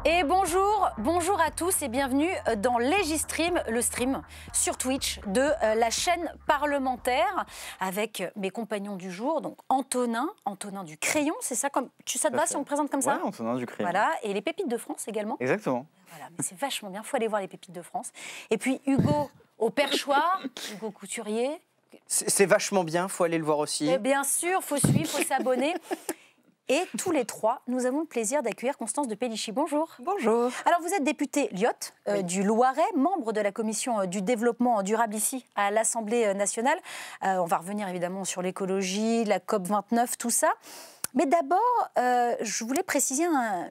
Et bonjour à tous et bienvenue dans Légistream, le stream sur Twitch de la chaîne parlementaire avec mes compagnons du jour, donc Antonin du Crayon, c'est ça, ça te va si on le présente comme ça? Ouais, Antonin du Crayon. Voilà, et les pépites de France également. Exactement. Voilà, mais c'est vachement bien, il faut aller voir les pépites de France. Et puis Hugo au perchoir, Hugo Couturier. C'est vachement bien, il faut aller le voir aussi. Et bien sûr, il faut suivre, il faut s'abonner. Et tous les trois, nous avons le plaisir d'accueillir Constance de Pellichy. Bonjour. Bonjour. Alors, vous êtes députée Lyotte Oui. du Loiret, membre de la commission du développement durable ici à l'Assemblée nationale. On va revenir évidemment sur l'écologie, la COP29, tout ça. Mais d'abord, je voulais préciser un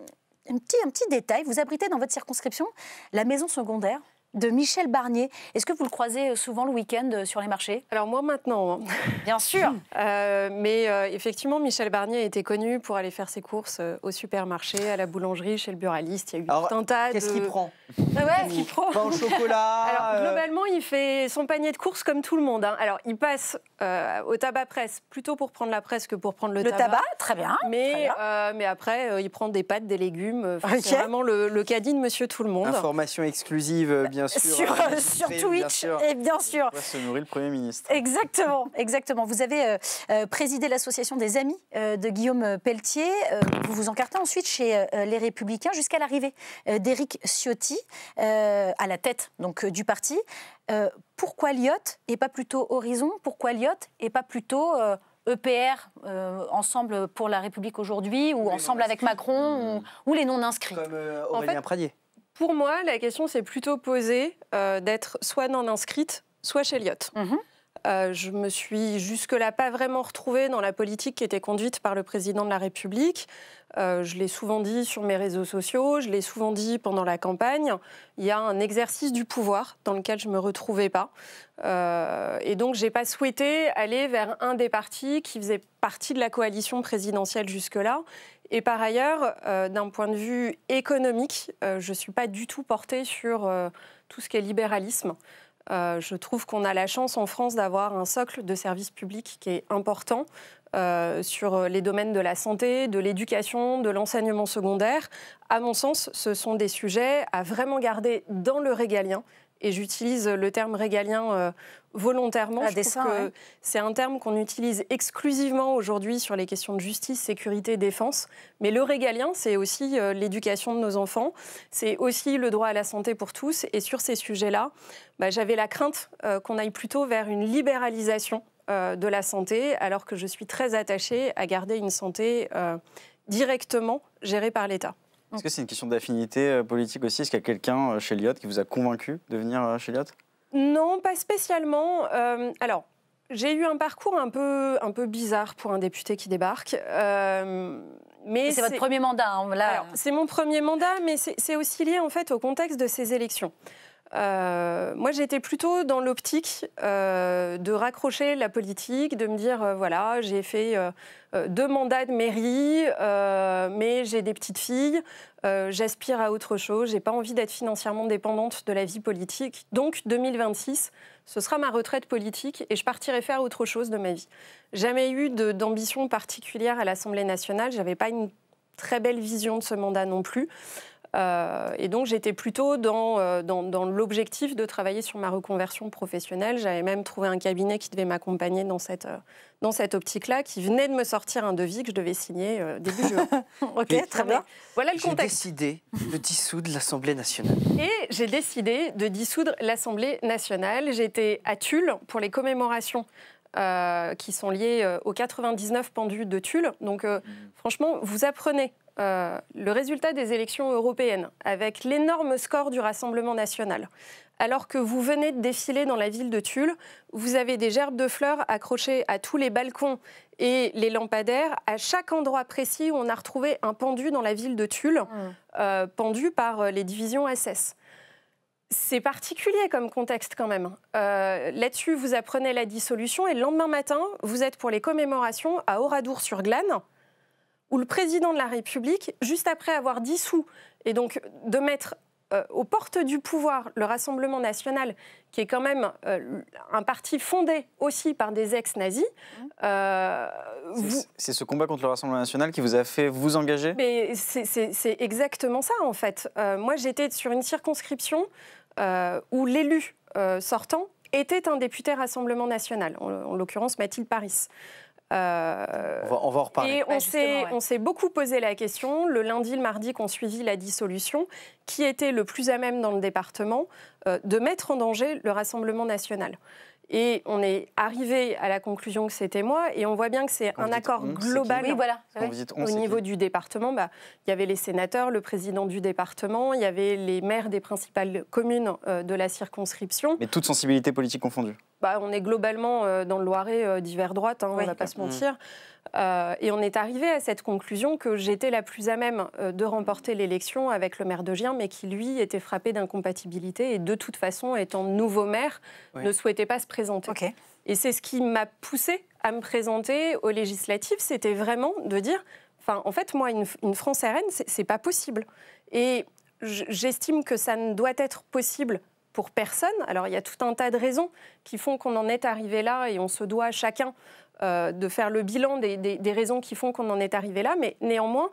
petit détail. Vous abritez dans votre circonscription la maison secondaire de Michel Barnier. Est-ce que vous le croisez souvent le week-end sur les marchés? Alors moi maintenant, Bien sûr. mais effectivement Michel Barnier était connu pour aller faire ses courses au supermarché, à la boulangerie, chez le buraliste. Il y a eu tout un tas Qu'est-ce qu'il prend? Qu'est-ce qu'il prend? Pain au chocolat. Alors globalement, il fait son panier de courses comme tout le monde. Alors il passe au tabac presse plutôt pour prendre la presse que pour prendre le tabac. Très bien. Mais après, il prend des pâtes, des légumes. C'est vraiment le caddie de Monsieur Tout le Monde. Information exclusive, bien sûr. Sur Twitch, et bien sûr. On va se nourrir le Premier ministre. Exactement. Vous avez présidé l'association des Amis de Guillaume Pelletier. Vous vous encartez ensuite chez Les Républicains jusqu'à l'arrivée d'Éric Ciotti à la tête donc, du parti. Pourquoi Lyotte et pas plutôt Horizon? Pourquoi Lyotte et pas plutôt EPR, Ensemble pour la République aujourd'hui, ou Ensemble avec Macron, ou les non-inscrits? Comme Aurélien Pradier. Pour moi, la question s'est plutôt posée d'être soit non-inscrite, soit chez Lyotte. Je me suis jusque-là pas vraiment retrouvée dans la politique qui était conduite par le président de la République. Je l'ai souvent dit sur mes réseaux sociaux, je l'ai souvent dit pendant la campagne. Il y a un exercice du pouvoir dans lequel je ne me retrouvais pas. Et donc, je n'ai pas souhaité aller vers un des partis qui faisait partie de la coalition présidentielle jusque-là. Et par ailleurs, d'un point de vue économique, je ne suis pas du tout portée sur tout ce qui est libéralisme. Je trouve qu'on a la chance en France d'avoir un socle de services publics qui est important sur les domaines de la santé, de l'éducation, de l'enseignement secondaire. À mon sens, ce sont des sujets à vraiment garder dans le régalien. Et j'utilise le terme régalien volontairement. Je trouve que c'est un terme qu'on utilise exclusivement aujourd'hui sur les questions de justice, sécurité, défense. Mais le régalien, c'est aussi l'éducation de nos enfants. C'est aussi le droit à la santé pour tous. Et sur ces sujets-là, j'avais la crainte qu'on aille plutôt vers une libéralisation de la santé, alors que je suis très attachée à garder une santé directement gérée par l'État. Est-ce que c'est une question d'affinité politique aussi? Est-ce qu'il y a quelqu'un chez Lyotte qui vous a convaincu de venir chez Lyotte? Non, pas spécialement. Alors, j'ai eu un parcours un peu bizarre pour un député qui débarque. Mais c'est votre premier mandat, hein, là. Alors, c'est mon premier mandat, mais c'est aussi lié en fait au contexte de ces élections. Moi, j'étais plutôt dans l'optique de raccrocher la politique, de me dire, voilà, j'ai fait 2 mandats de mairie, mais j'ai des petites filles, j'aspire à autre chose, j'ai pas envie d'être financièrement dépendante de la vie politique. Donc, 2026, ce sera ma retraite politique et je partirai faire autre chose de ma vie. Jamais eu d'ambition particulière à l'Assemblée nationale, j'avais pas une très belle vision de ce mandat non plus. Et donc j'étais plutôt dans l'objectif de travailler sur ma reconversion professionnelle. J'avais même trouvé un cabinet qui devait m'accompagner dans cette optique-là, qui venait de me sortir un devis que je devais signer début juin. Ok, très bien. Voilà le contexte. J'ai décidé de dissoudre l'Assemblée nationale. Et j'ai décidé de dissoudre l'Assemblée nationale. J'étais à Tulle pour les commémorations qui sont liées aux 99 pendus de Tulle. Donc franchement, vous apprenez le résultat des élections européennes avec l'énorme score du Rassemblement national. Alors que vous venez de défiler dans la ville de Tulle, vous avez des gerbes de fleurs accrochées à tous les balcons et les lampadaires, à chaque endroit précis où on a retrouvé un pendu dans la ville de Tulle, pendu par les divisions SS. C'est particulier comme contexte quand même. Là-dessus, vous apprenez la dissolution et le lendemain matin, vous êtes pour les commémorations à Oradour-sur-Glane, où le président de la République, juste après avoir dissous, et donc de mettre aux portes du pouvoir, le Rassemblement national, qui est quand même un parti fondé aussi par des ex-nazis. C'est ce combat contre le Rassemblement national qui vous a fait vous engager ? Mais c'est exactement ça, en fait. Moi, j'étais sur une circonscription où l'élu sortant était un député Rassemblement national, en l'occurrence Mathilde Paris. On va en reparler. Et on s'est beaucoup posé la question, le lundi, le mardi qu'on suivit la dissolution, qui était le plus à même dans le département de mettre en danger le Rassemblement national. Et on est arrivé à la conclusion que c'était moi, et on voit bien que c'est un accord global. Oui, voilà. Au niveau du département, il y avait les sénateurs, le président du département, il y avait les maires des principales communes de la circonscription. Mais toute sensibilité politique confondue. On est globalement dans le Loiret d'hiver droite, on ne va pas se mentir. Et on est arrivé à cette conclusion que j'étais la plus à même de remporter l'élection avec le maire de Gien, mais qui, lui, était frappé d'incompatibilité et de toute façon, étant nouveau maire, ne souhaitait pas se présenter. Okay. Et c'est ce qui m'a poussée à me présenter aux législatives, c'était vraiment de dire, en fait, moi, une France RN, c'est pas possible. Et j'estime que ça ne doit être possible pour personne. Alors, il y a tout un tas de raisons qui font qu'on en est arrivé là et on se doit chacun de faire le bilan des raisons qui font qu'on en est arrivé là. Mais néanmoins,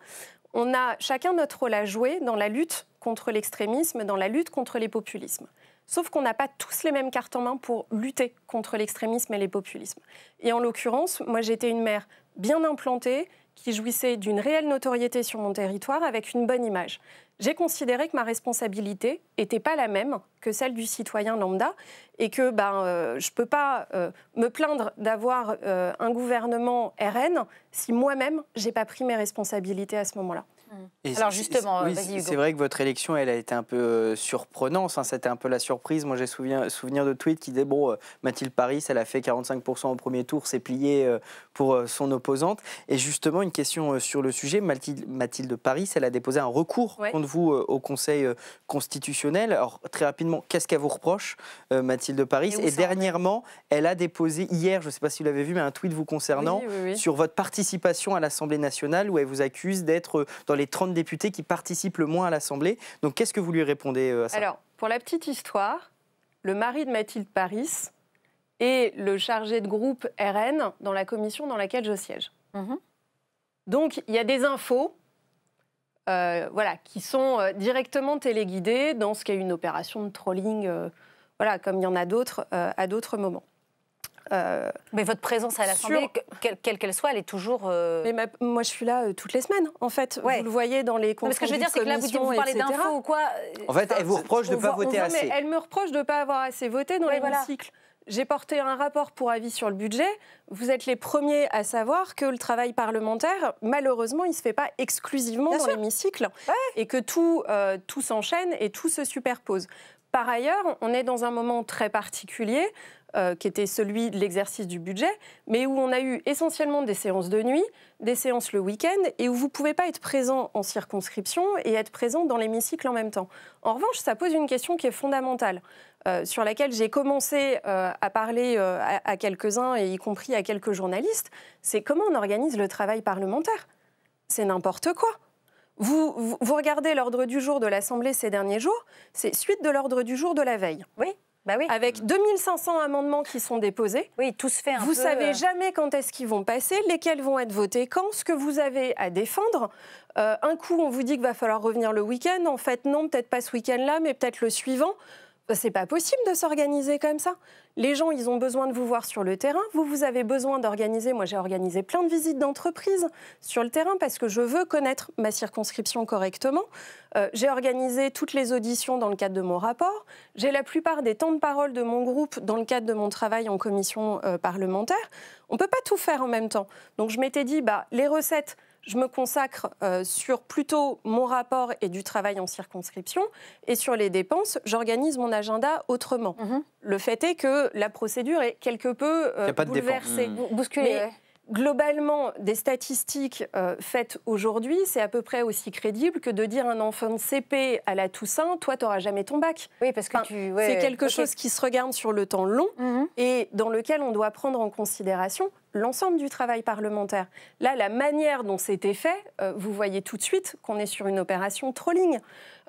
on a chacun notre rôle à jouer dans la lutte contre l'extrémisme, dans la lutte contre les populismes. Sauf qu'on n'a pas tous les mêmes cartes en main pour lutter contre l'extrémisme et les populismes. Et en l'occurrence, moi, j'étais une maire bien implantée, qui jouissait d'une réelle notoriété sur mon territoire avec une bonne image. J'ai considéré que ma responsabilité n'était pas la même que celle du citoyen lambda et que je ne peux pas me plaindre d'avoir un gouvernement RN si moi-même, je n'ai pas pris mes responsabilités à ce moment-là. Alors justement, oui, vas-y Hugo. C'est vrai que votre élection, elle a été un peu surprenante. C'était un peu la surprise. Moi, j'ai souvenir de tweets qui disaient Mathilde Paris, elle a fait 45% au premier tour, c'est plié pour son opposante. Et justement, une question sur le sujet. Mathilde Paris, elle a déposé un recours contre vous au Conseil constitutionnel. Alors, très rapidement, qu'est-ce qu'elle vous reproche, Mathilde Paris ? Et dernièrement, elle a déposé hier, je ne sais pas si vous l'avez vu, mais un tweet vous concernant sur votre participation à l'Assemblée nationale où elle vous accuse d'être dans les 30 députés qui participent le moins à l'Assemblée. Donc, qu'est-ce que vous lui répondez à ça ? Alors, pour la petite histoire, le mari de Mathilde Paris est le chargé de groupe RN dans la commission dans laquelle je siège. Donc, il y a des infos qui sont directement téléguidées dans ce qu'est une opération de trolling, comme il y en a d'autres à d'autres moments. Mais votre présence à l'Assemblée, quelle qu'elle soit, elle est toujours... moi, je suis là toutes les semaines, en fait. Vous le voyez dans les comptes. Ce que je veux dire, c'est que là, vous parlez d'infos ou quoi. En fait, elle vous reproche de ne pas voter assez. Elle me reproche de ne pas avoir assez voté dans l'hémicycle. J'ai porté un rapport pour avis sur le budget. Vous êtes les premiers à savoir que le travail parlementaire, malheureusement, il ne se fait pas exclusivement dans l'hémicycle et que tout s'enchaîne et tout se superpose. Par ailleurs, on est dans un moment très particulier qui était celui de l'exercice du budget, mais où on a eu essentiellement des séances de nuit, des séances le week-end, et où vous ne pouvez pas être présent en circonscription et être présent dans l'hémicycle en même temps. En revanche, ça pose une question qui est fondamentale, sur laquelle j'ai commencé à parler à quelques-uns, et y compris à quelques journalistes, c'est comment on organise le travail parlementaire. C'est n'importe quoi. Vous regardez l'ordre du jour de l'Assemblée ces derniers jours, c'est suite de l'ordre du jour de la veille. Oui. Avec 2500 amendements qui sont déposés. Oui, tout se fait un peu... Vous savez jamais quand est-ce qu'ils vont passer, lesquels vont être votés quand, ce que vous avez à défendre. Un coup, on vous dit qu'il va falloir revenir le week-end. En fait, non, peut-être pas ce week-end-là, mais peut-être le suivant. C'est pas possible de s'organiser comme ça. Les gens, ils ont besoin de vous voir sur le terrain. Vous avez besoin d'organiser. Moi, j'ai organisé plein de visites d'entreprise sur le terrain parce que je veux connaître ma circonscription correctement. J'ai organisé toutes les auditions dans le cadre de mon rapport. J'ai la plupart des temps de parole de mon groupe dans le cadre de mon travail en commission parlementaire. On ne peut pas tout faire en même temps. Donc, je m'étais dit, les recettes... Je me consacre sur plutôt mon rapport et du travail en circonscription. Et sur les dépenses, j'organise mon agenda autrement. Le fait est que la procédure est quelque peu bouleversée. Bousculée. Globalement, des statistiques faites aujourd'hui, c'est à peu près aussi crédible que de dire à un enfant de CP à la Toussaint, toi, tu n'auras jamais ton bac. Oui, parce que c'est quelque chose qui se regarde sur le temps long et dans lequel on doit prendre en considération l'ensemble du travail parlementaire. Là, la manière dont c'était fait, vous voyez tout de suite qu'on est sur une opération trolling.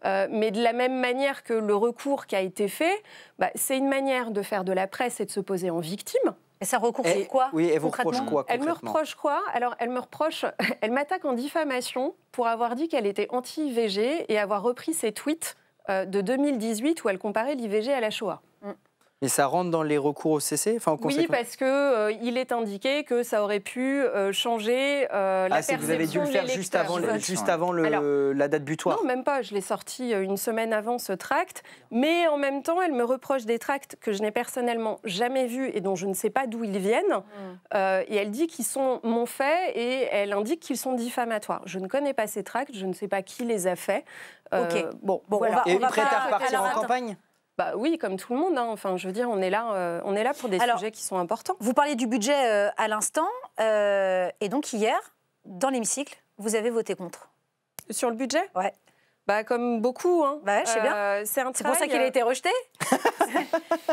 Mais de la même manière que le recours qui a été fait, c'est une manière de faire de la presse et de se poser en victime. Et ça recourt sur quoi? Oui, elle vous reproche quoi Elle me reproche quoi? Alors, elle m'attaque en diffamation pour avoir dit qu'elle était anti-IVG et avoir repris ses tweets de 2018 où elle comparait l'IVG à la Shoah. Et ça rentre dans les recours au CC, enfin, Oui, parce qu'il est indiqué que ça aurait pu changer la perception vous avez dû le faire juste avant la date butoir. Non, même pas. Je l'ai sorti une semaine avant ce tract. Mais en même temps, elle me reproche des tracts que je n'ai personnellement jamais vus et dont je ne sais pas d'où ils viennent. Et elle dit qu'ils sont mon fait et elle indique qu'ils sont diffamatoires. Je ne connais pas ces tracts, je ne sais pas qui les a faits. Bon, voilà. on va prête à repartir en campagne? Oui, comme tout le monde. Enfin, je veux dire, on est là pour des sujets qui sont importants. Vous parliez du budget à l'instant. Et donc, hier, dans l'hémicycle, vous avez voté contre. Sur le budget? Ouais. Comme beaucoup. Je sais bien. C'est pour ça qu'il a été rejeté.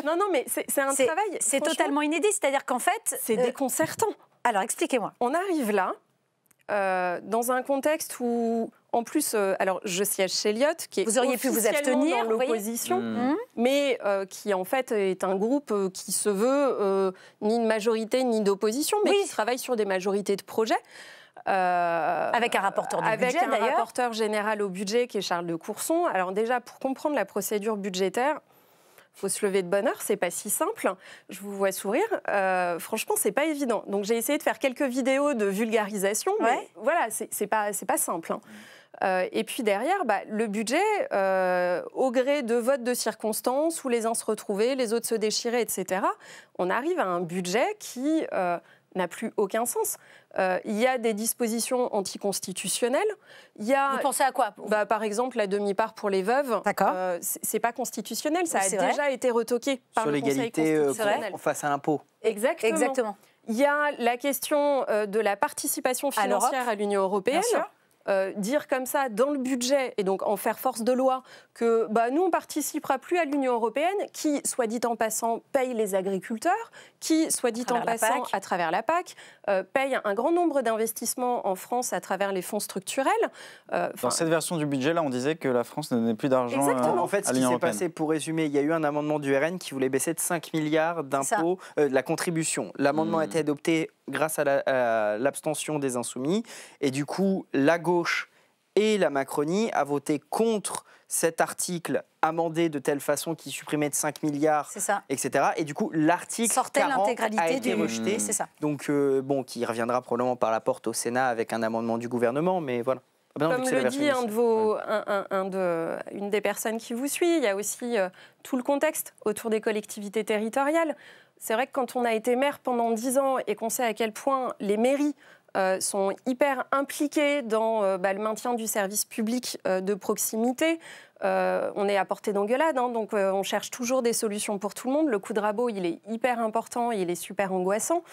Non, mais c'est un travail. C'est totalement inédit. C'est-à-dire qu'en fait... C'est déconcertant. Alors, expliquez-moi. On arrive là, dans un contexte où... En plus, alors je siège chez Elliott, qui est vous auriez pu vous abstenir dans l'opposition, mais qui en fait est un groupe qui se veut ni de majorité ni d'opposition, mais qui travaille sur des majorités de projets. Avec un rapporteur du budget, d'ailleurs. Avec un rapporteur général au budget qui est Charles de Courson. Alors déjà, pour comprendre la procédure budgétaire, il faut se lever de bonne heure, c'est pas si simple. Je vous vois sourire. Franchement, c'est pas évident. Donc j'ai essayé de faire quelques vidéos de vulgarisation, mais voilà, c'est pas simple. Et puis derrière, le budget, au gré de votes de circonstances où les uns se retrouvaient, les autres se déchiraient, etc., on arrive à un budget qui n'a plus aucun sens. Il y a des dispositions anticonstitutionnelles. Vous pensez à quoi? Par exemple, la demi-part pour les veuves. D'accord. C'est pas constitutionnel. Ça a déjà été retoqué par le Conseil constitutionnel. Face à l'impôt. Exactement. Il y a la question de la participation financière à l'Union européenne. Bien sûr. Dire comme ça dans le budget et donc en faire force de loi que nous on participera plus à l'Union européenne qui, soit dit en passant, paye les agriculteurs, qui, soit dit en passant, à travers la PAC, paye un grand nombre d'investissements en France à travers les fonds structurels. Dans cette version du budget là, on disait que la France ne donnait plus d'argent à l'Union européenne. En fait, ce qui s'est passé, pour résumer, il y a eu un amendement du RN qui voulait baisser de 5 milliards d'impôts la contribution. L'amendement a été adopté grâce à l'abstention des Insoumis. Et du coup, la gauche et la Macronie a voté contre cet article amendé de telle façon qu'il supprimait de 5 milliards, etc. Et du coup, l'article 40 a été rejeté. Donc, qui reviendra probablement par la porte au Sénat avec un amendement du gouvernement, mais voilà. Comme le dit une des personnes qui vous suit, il y a aussi tout le contexte autour des collectivités territoriales. C'est vrai que quand on a été maire pendant 10 ans et qu'on sait à quel point les mairies sont hyper impliquées dans le maintien du service public de proximité, on est à portée d'engueulade, donc on cherche toujours des solutions pour tout le monde. Le coup de rabot, il est hyper important, il est super angoissant.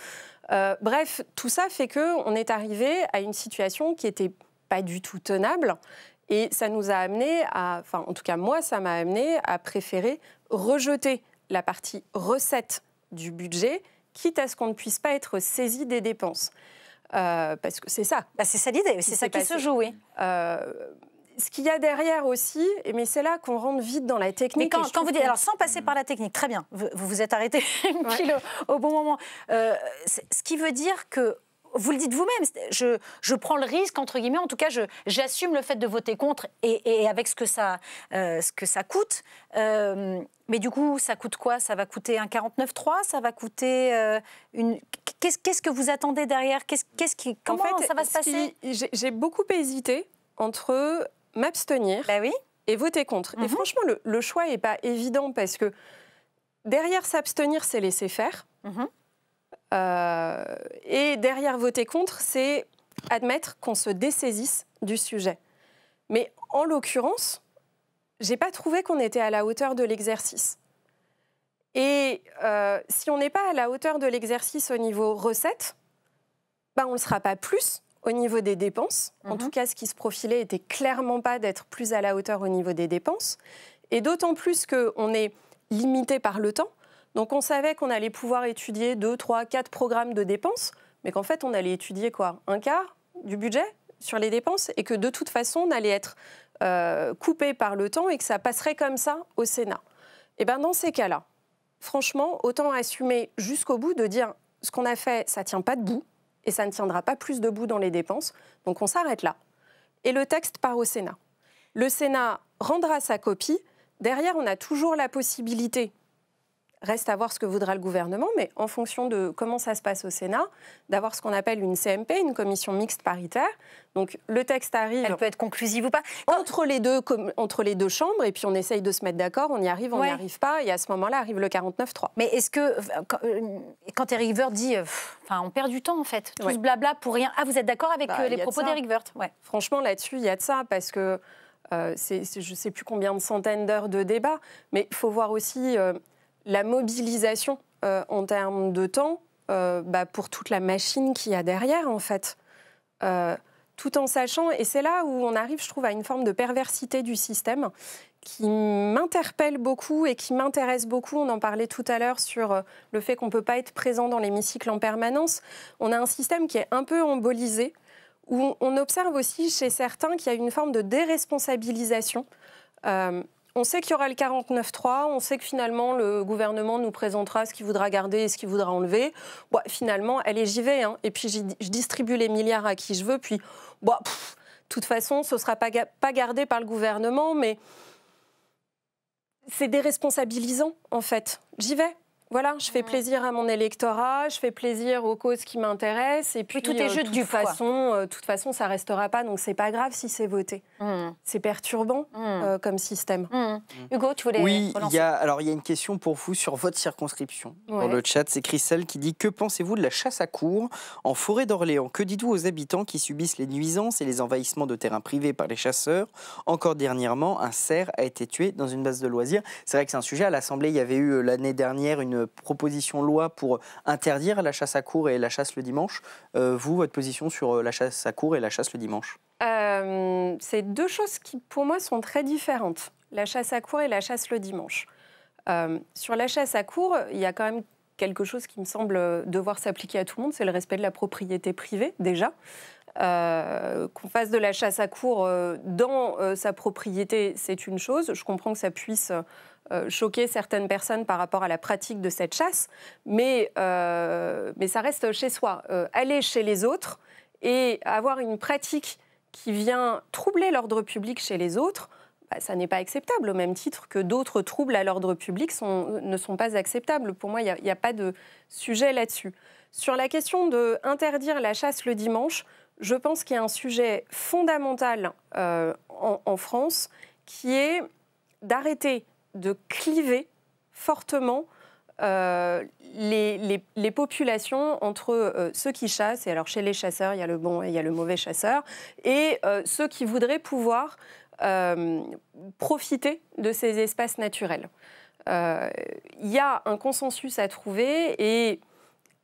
Bref, tout ça fait qu'on est arrivé à une situation qui était pas du tout tenable. Et ça nous a amené en tout cas moi, ça m'a amené à préférer rejeter la partie recette du budget, quitte à ce qu'on ne puisse pas être saisi des dépenses. Parce que c'est ça. C'est ça l'idée, c'est ça qui se joue, oui. Ce qu'il y a derrière aussi, mais c'est là qu'on rentre vite dans la technique. Mais quand vous dites, alors sans passer par la technique, très bien, vous vous êtes arrêté pile au bon moment. Ce qui veut dire que vous le dites vous-même, je prends le risque, entre guillemets, en tout cas, j'assume le fait de voter contre et avec ce que ça coûte. Mais du coup, ça coûte quoi? Ça va coûter un 49.3? Ça va coûter une... Qu'est-ce que vous attendez derrière? Comment ça va se passer? J'ai beaucoup hésité entre m'abstenir et voter contre. Et franchement, le choix n'est pas évident parce que derrière s'abstenir, c'est laisser faire. Et derrière voter contre, c'est admettre qu'on se dessaisisse du sujet. Mais en l'occurrence, j'ai pas trouvé qu'on était à la hauteur de l'exercice. Et si on n'est pas à la hauteur de l'exercice au niveau recette, on ne le sera pas plus au niveau des dépenses. En tout cas, ce qui se profilait était clairement pas d'être plus à la hauteur au niveau des dépenses. Et d'autant plus qu'on est limité par le temps. Donc on savait qu'on allait pouvoir étudier 2, 3, 4 programmes de dépenses. mais qu'en fait, on allait étudier quoi ? Un quart du budget sur les dépenses et que de toute façon, on allait être coupé par le temps et que ça passerait comme ça au Sénat. Et bien, dans ces cas-là, franchement, autant assumer jusqu'au bout de dire ce qu'on a fait, ça ne tient pas debout et ça ne tiendra pas plus debout dans les dépenses. Donc, on s'arrête là. Et le texte part au Sénat. Le Sénat rendra sa copie. Derrière, on a toujours la possibilité, reste à voir ce que voudra le gouvernement, mais en fonction de comment ça se passe au Sénat, d'avoir ce qu'on appelle une CMP, une commission mixte paritaire. Donc le texte arrive... Elle peut être conclusive ou pas. Entre les deux chambres, et puis on essaye de se mettre d'accord, on y arrive, on n'y arrive pas, et à ce moment-là arrive le 49-3. Mais est-ce que, quand Éric Woerth dit, on perd du temps en fait, tout ce blabla pour rien, vous êtes d'accord avec les propos d'Éric Woerth ? Franchement, là-dessus, il y a de ça, parce que je ne sais plus combien de centaines d'heures de débat, mais il faut voir aussi... la mobilisation en termes de temps pour toute la machine qu'il y a derrière, en fait. Tout en sachant, et c'est là où on arrive, je trouve, à une forme de perversité du système qui m'interpelle beaucoup et qui m'intéresse beaucoup. On en parlait tout à l'heure sur le fait qu'on ne peut pas être présent dans l'hémicycle en permanence. On a un système qui est un peu embolisé, où on observe aussi chez certains qu'il y a une forme de déresponsabilisation. On sait qu'il y aura le 49-3, on sait que finalement le gouvernement nous présentera ce qu'il voudra garder et ce qu'il voudra enlever. Finalement, allez, j'y vais. Et puis je distribue les milliards à qui je veux. Puis, de toute façon, ce ne sera pas gardé par le gouvernement, mais c'est déresponsabilisant, en fait. J'y vais. Voilà, je fais plaisir à mon électorat, je fais plaisir aux causes qui m'intéressent. Et puis, tout est jeu de dupes, de toute façon, ça ne restera pas, donc ce n'est pas grave si c'est voté. C'est perturbant comme système. Hugo, tu voulais il relancer. y a une question pour vous sur votre circonscription. Dans le chat, c'est Christelle qui dit « Que pensez-vous de la chasse à courre en forêt d'Orléans ? Que dites-vous aux habitants qui subissent les nuisances et les envahissements de terrains privés par les chasseurs ? Encore dernièrement, un cerf a été tué dans une base de loisirs. » C'est vrai que c'est un sujet. À l'Assemblée, il y avait eu l'année dernière une proposition de loi pour interdire la chasse à courre et la chasse le dimanche. Vous, votre position sur la chasse à courre et la chasse le dimanche ? C'est deux choses qui, pour moi, sont très différentes. La chasse à courre et la chasse le dimanche. Sur la chasse à courre, il y a quand même quelque chose qui me semble devoir s'appliquer à tout le monde, c'est le respect de la propriété privée, déjà. Qu'on fasse de la chasse à courre dans sa propriété, c'est une chose. Je comprends que ça puisse choquer certaines personnes par rapport à la pratique de cette chasse, mais ça reste chez soi. Aller chez les autres et avoir une pratique qui vient troubler l'ordre public chez les autres, ça n'est pas acceptable, au même titre que d'autres troubles à l'ordre public ne sont pas acceptables. Pour moi, il n'y a pas de sujet là-dessus. Sur la question d'interdire la chasse le dimanche, je pense qu'il y a un sujet fondamental en France qui est d'arrêter de cliver fortement les populations entre ceux qui chassent, et alors chez les chasseurs, il y a le bon et il y a le mauvais chasseur, et ceux qui voudraient pouvoir profiter de ces espaces naturels. Il y a un consensus à trouver et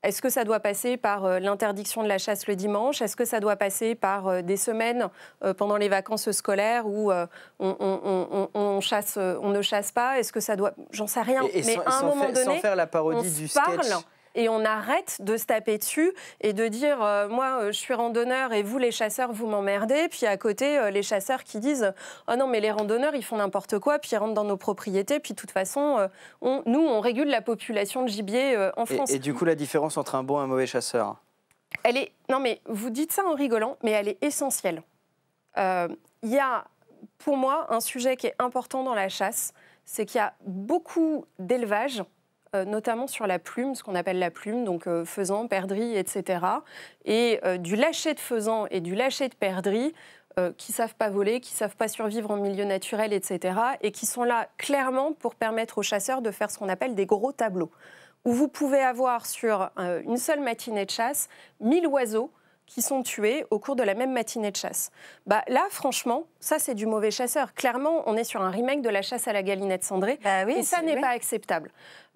est-ce que ça doit passer par l'interdiction de la chasse le dimanche ? Est-ce que ça doit passer par des semaines pendant les vacances scolaires où on ne chasse pas ? Est-ce que ça doit... J'en sais rien. Mais à un moment donné, sans faire la parodie du sketch. Et on arrête de se taper dessus et de dire moi, je suis randonneur et vous, les chasseurs, vous m'emmerdez. Puis à côté, les chasseurs qui disent oh non, mais les randonneurs, ils font n'importe quoi, puis ils rentrent dans nos propriétés. Puis de toute façon, on régule la population de gibier en France. Et du coup, la différence entre un bon et un mauvais chasseur ? Non, mais vous dites ça en rigolant, mais elle est essentielle. Il y a, pour moi, un sujet qui est important dans la chasse, c'est qu'il y a beaucoup d'élevage, notamment sur la plume, ce qu'on appelle la plume, donc faisan, perdrix, etc. Et du lâcher de faisan et du lâcher de perdrix qui ne savent pas voler, qui ne savent pas survivre en milieu naturel, etc. Et qui sont là clairement pour permettre aux chasseurs de faire ce qu'on appelle des gros tableaux, où vous pouvez avoir sur une seule matinée de chasse 1000 oiseaux qui sont tués au cours de la même matinée de chasse. Bah, là, franchement, ça, c'est du mauvais chasseur. Clairement, on est sur un remake de la chasse à la galinette cendrée, et ça n'est pas acceptable.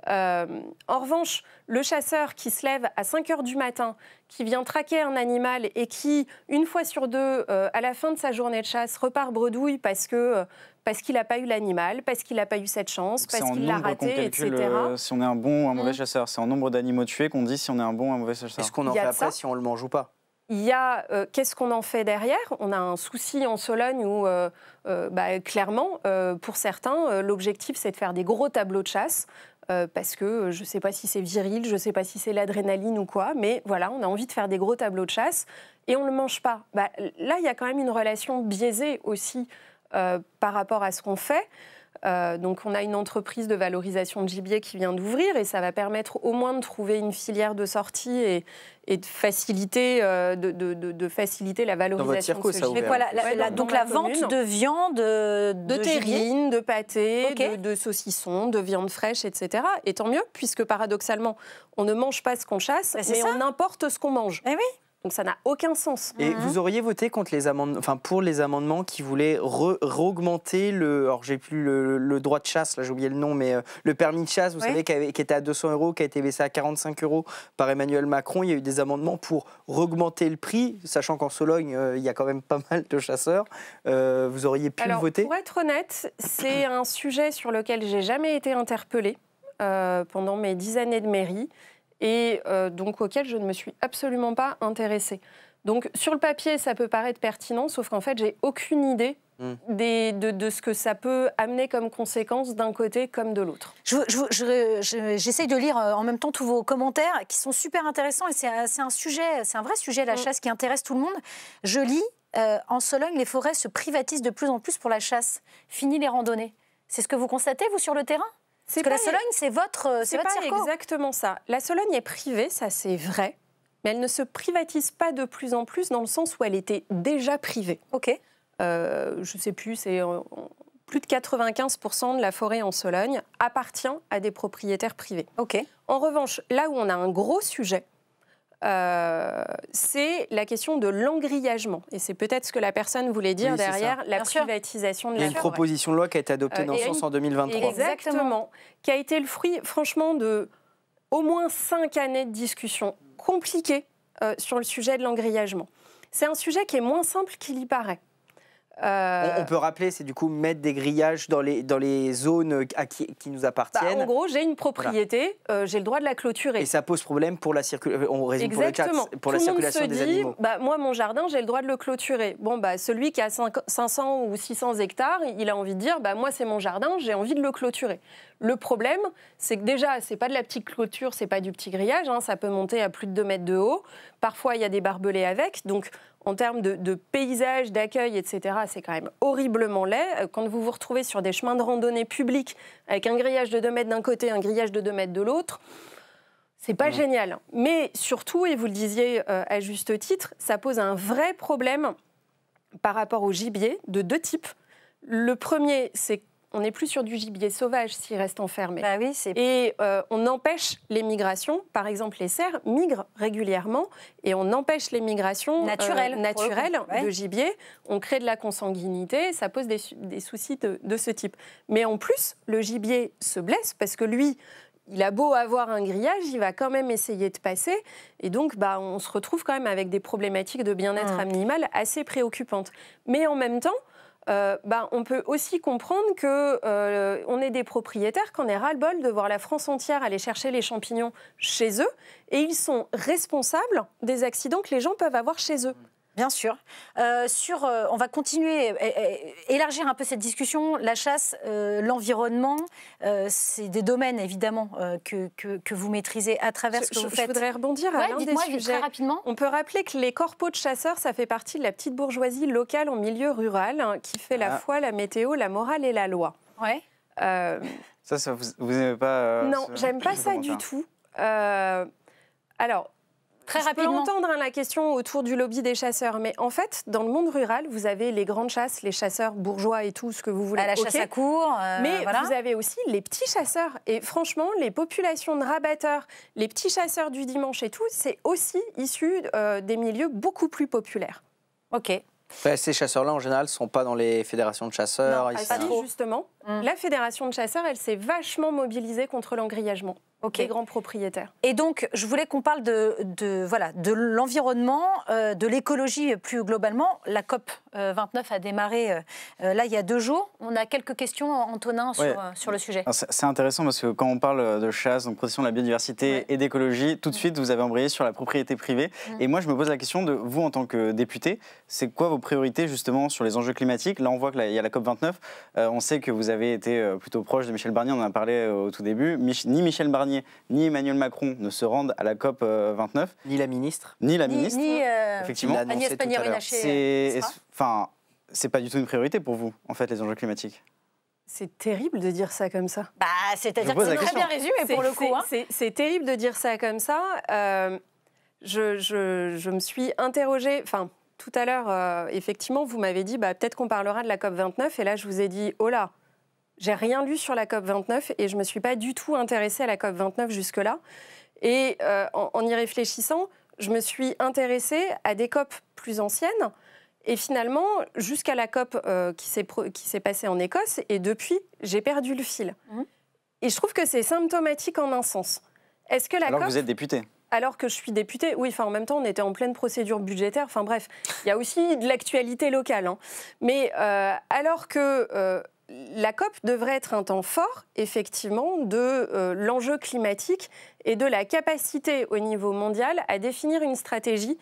En revanche, le chasseur qui se lève à 5 h du matin, qui vient traquer un animal et qui, une fois sur deux, à la fin de sa journée de chasse, repart bredouille parce qu'il n'a pas eu l'animal, parce qu'il n'a pas eu cette chance, parce qu'il l'a raté, etc. Si on est un bon ou un mauvais chasseur, c'est en nombre d'animaux tués qu'on dit si on est un bon ou un mauvais chasseur. Est-ce qu'on en fait après si on le mange ou pas? Il y a qu'est-ce qu'on en fait derrière? On a un souci en Sologne où, clairement, pour certains, l'objectif c'est de faire des gros tableaux de chasse. Parce que je ne sais pas si c'est viril, je ne sais pas si c'est l'adrénaline ou quoi, mais voilà, on a envie de faire des gros tableaux de chasse et on ne le mange pas. Bah, là, il y a quand même une relation biaisée aussi par rapport à ce qu'on fait. Donc on a une entreprise de valorisation de gibier qui vient d'ouvrir et ça va permettre au moins de trouver une filière de sortie et de faciliter, de faciliter la valorisation circo, de ce gibier. Donc la vente de viande, de terrine, de pâté, de saucissons, de viande fraîche, etc. Et tant mieux, puisque paradoxalement, on ne mange pas ce qu'on chasse, mais on importe ce qu'on mange. Eh oui. Donc ça n'a aucun sens. Et vous auriez voté contre les amendements, pour les amendements qui voulaient augmenter alors j'ai plus le droit de chasse, là j'ai oublié le nom, mais le permis de chasse, vous savez, qui était à 200 €, qui a été baissé à 45 € par Emmanuel Macron. Il y a eu des amendements pour augmenter le prix, sachant qu'en Sologne, il y a quand même pas mal de chasseurs. Vous auriez pu le voter? Pour être honnête, c'est un sujet sur lequel j'ai jamais été interpellée pendant mes 10 années de mairie. Et donc auquel je ne me suis absolument pas intéressée. Donc sur le papier, ça peut paraître pertinent, sauf qu'en fait, j'ai aucune idée de ce que ça peut amener comme conséquence d'un côté comme de l'autre. J'essaye de lire en même temps tous vos commentaires qui sont super intéressants et c'est un vrai sujet, la chasse, qui intéresse tout le monde. Je lis, en Sologne, les forêts se privatisent de plus en plus pour la chasse. Fini les randonnées. C'est ce que vous constatez, vous, sur le terrain? Parce que la Sologne, c'est votre circo. C'est pas exactement ça. La Sologne est privée, ça c'est vrai, mais elle ne se privatise pas de plus en plus dans le sens où elle était déjà privée. Ok. Je ne sais plus, c'est plus de 95% de la forêt en Sologne appartient à des propriétaires privés. Ok. En revanche, là où on a un gros sujet, c'est la question de l'engrillagement. Et c'est peut-être ce que la personne voulait dire derrière la privatisation de la forêt. Il y a une proposition de loi qui a été adoptée dans ce sens en 2023. Exactement. Qui a été le fruit, franchement, de au moins 5 années de discussion compliquées sur le sujet de l'engrillagement. C'est un sujet qui est moins simple qu'il y paraît. On peut rappeler, c'est du coup mettre des grillages dans les zones qui nous appartiennent. En gros, j'ai une propriété, j'ai le droit de la clôturer. Et ça pose problème pour la circulation. On résume pour la circulation des animaux. Moi, mon jardin, j'ai le droit de le clôturer. Bon, celui qui a 500 ou 600 hectares, il a envie de dire, moi, c'est mon jardin, j'ai envie de le clôturer. Le problème, c'est que déjà, c'est pas de la petite clôture, c'est pas du petit grillage, ça peut monter à plus de 2 mètres de haut. Parfois, il y a des barbelés avec, donc en termes de paysage, d'accueil, etc., c'est quand même horriblement laid. Quand vous vous retrouvez sur des chemins de randonnée publics avec un grillage de 2 mètres d'un côté, un grillage de 2 mètres de l'autre, c'est pas génial. Mais surtout, et vous le disiez à juste titre, ça pose un vrai problème par rapport au gibier de 2 types. Le premier, c'est on n'est plus sur du gibier sauvage s'il reste enfermé. Et on empêche les migrations. Par exemple, les cerfs migrent régulièrement et on empêche les migrations naturelles de gibier. On crée de la consanguinité, ça pose des soucis de ce type. Mais en plus, le gibier se blesse parce que lui, il a beau avoir un grillage, il va quand même essayer de passer. Et donc, on se retrouve quand même avec des problématiques de bien-être animal assez préoccupantes. Mais en même temps, on peut aussi comprendre qu'on est des propriétaires, qu'on est ras-le-bol de voir la France entière aller chercher les champignons chez eux, et ils sont responsables des accidents que les gens peuvent avoir chez eux. Bien sûr. On va continuer, élargir un peu cette discussion. La chasse, l'environnement, c'est des domaines évidemment que vous maîtrisez à travers ce que vous faites. Je voudrais rebondir à l'un des sujets. Très rapidement. On peut rappeler que les corpos de chasseurs, ça fait partie de la petite bourgeoisie locale en milieu rural qui fait la foi, la météo, la morale et la loi. Ouais. Vous n'aimez pas Non, j'aime pas ça du tout. Alors. Très Je peux rapidement. entendre la question autour du lobby des chasseurs, mais en fait, dans le monde rural, vous avez les grandes chasses, les chasseurs bourgeois et tout ce que vous voulez. La chasse à courre, mais voilà. vous avez aussi les petits chasseurs. Et franchement, les populations de rabatteurs, les petits chasseurs du dimanche et tout, c'est aussi issu des milieux beaucoup plus populaires. Ok. Ces chasseurs-là, en général, ne sont pas dans les fédérations de chasseurs. Non, pas trop. Justement, la fédération de chasseurs, elle s'est vachement mobilisée contre l'engrillagement des grands propriétaires. Et donc, je voulais qu'on parle de l'environnement, de l'écologie plus globalement. La COP 29 a démarré là il y a 2 jours. On a quelques questions, Antonin, sur le sujet. C'est intéressant parce que quand on parle de chasse, de protection de la biodiversité et d'écologie, tout de suite, vous avez embrayé sur la propriété privée. Et moi, je me pose la question de vous, en tant que député, c'est quoi vos priorités justement sur les enjeux climatiques? Là, on voit qu'il y a la COP 29. On sait que vous avez été plutôt proche de Michel Barnier, on en a parlé au tout début. Ni Michel Barnier, ni Emmanuel Macron ne se rendent à la COP 29. Ni la ministre. Ni la ministre, effectivement. Agnès Pannier-Runacher. C'est pas du tout une priorité pour vous, en fait, les enjeux climatiques. C'est terrible de dire ça comme ça. C'est-à-dire que c'est très bien résumé pour le coup. C'est terrible de dire ça comme ça. Je me suis interrogée... Tout à l'heure, effectivement, vous m'avez dit peut-être qu'on parlera de la COP29. Et là, je vous ai dit, oh là, j'ai rien lu sur la COP29 et je ne me suis pas du tout intéressée à la COP29 jusque-là. Et en y réfléchissant, je me suis intéressée à des COP plus anciennes. Et finalement, jusqu'à la COP qui s'est passée en Écosse. Et depuis, j'ai perdu le fil. Et je trouve que c'est symptomatique en un sens. Est-ce que Alors que vous êtes député? Alors que je suis députée, oui, en même temps, on était en pleine procédure budgétaire. Bref, il y a aussi de l'actualité locale. Mais alors que la COP devrait être un temps fort, effectivement, de l'enjeu climatique et de la capacité au niveau mondial à définir une stratégie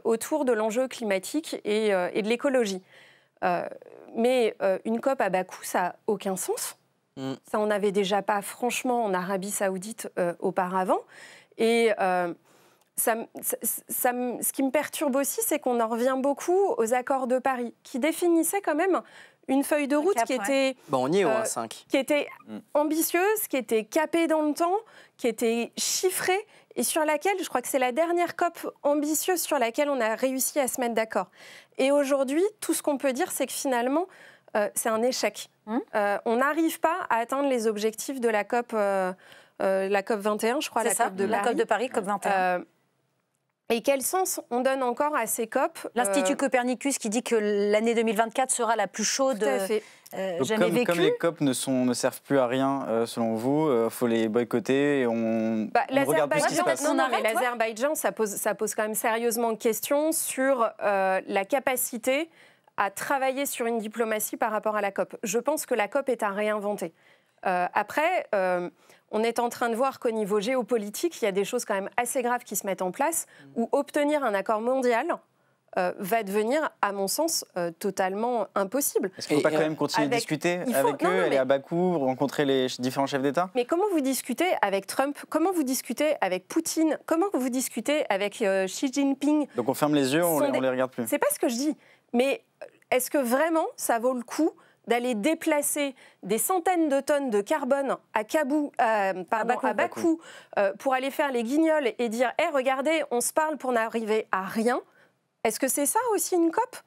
autour de l'enjeu climatique et de l'écologie. Mais une COP à Bakou, ça n'a aucun sens. Ça, on n'avait déjà pas, franchement, en Arabie Saoudite auparavant. Et ce qui me perturbe aussi, c'est qu'on en revient beaucoup aux accords de Paris, qui définissaient quand même une feuille de route qui était, on y est au 1,5. Qui était ambitieuse, qui était capée dans le temps, qui était chiffrée, et sur laquelle, je crois que c'est la dernière COP ambitieuse sur laquelle on a réussi à se mettre d'accord. Et aujourd'hui, tout ce qu'on peut dire, c'est que finalement, c'est un échec. On n'arrive pas à atteindre les objectifs de la COP... la COP 21, je crois, la COP de Paris, COP 21. Et quel sens on donne encore à ces COP? L'Institut Copernicus qui dit que l'année 2024 sera la plus chaude jamais vécue. Comme les COP ne servent plus à rien, selon vous, il faut les boycotter et on regarde plus ce qui se passe. L'Azerbaïdjan, ça pose quand même sérieusement question sur la capacité à travailler sur une diplomatie par rapport à la COP. Je pense que la COP est à réinventer. Après, on est en train de voir qu'au niveau géopolitique, il y a des choses quand même assez graves qui se mettent en place, où obtenir un accord mondial va devenir, à mon sens, totalement impossible. Est-ce qu'il ne faut pas quand même continuer de discuter avec eux, aller à Bakou, rencontrer les différents chefs d'État? Mais comment vous discutez avec Trump? Comment vous discutez avec Poutine? Comment vous discutez avec Xi Jinping? Donc on ferme les yeux, on ne les regarde plus. C'est pas ce que je dis. Mais est-ce que vraiment ça vaut le coup d'aller déplacer des centaines de tonnes de carbone à Bakou pour aller faire les guignols et dire « regardez, on se parle pour n'arriver à rien ». Est-ce que c'est ça aussi une COP?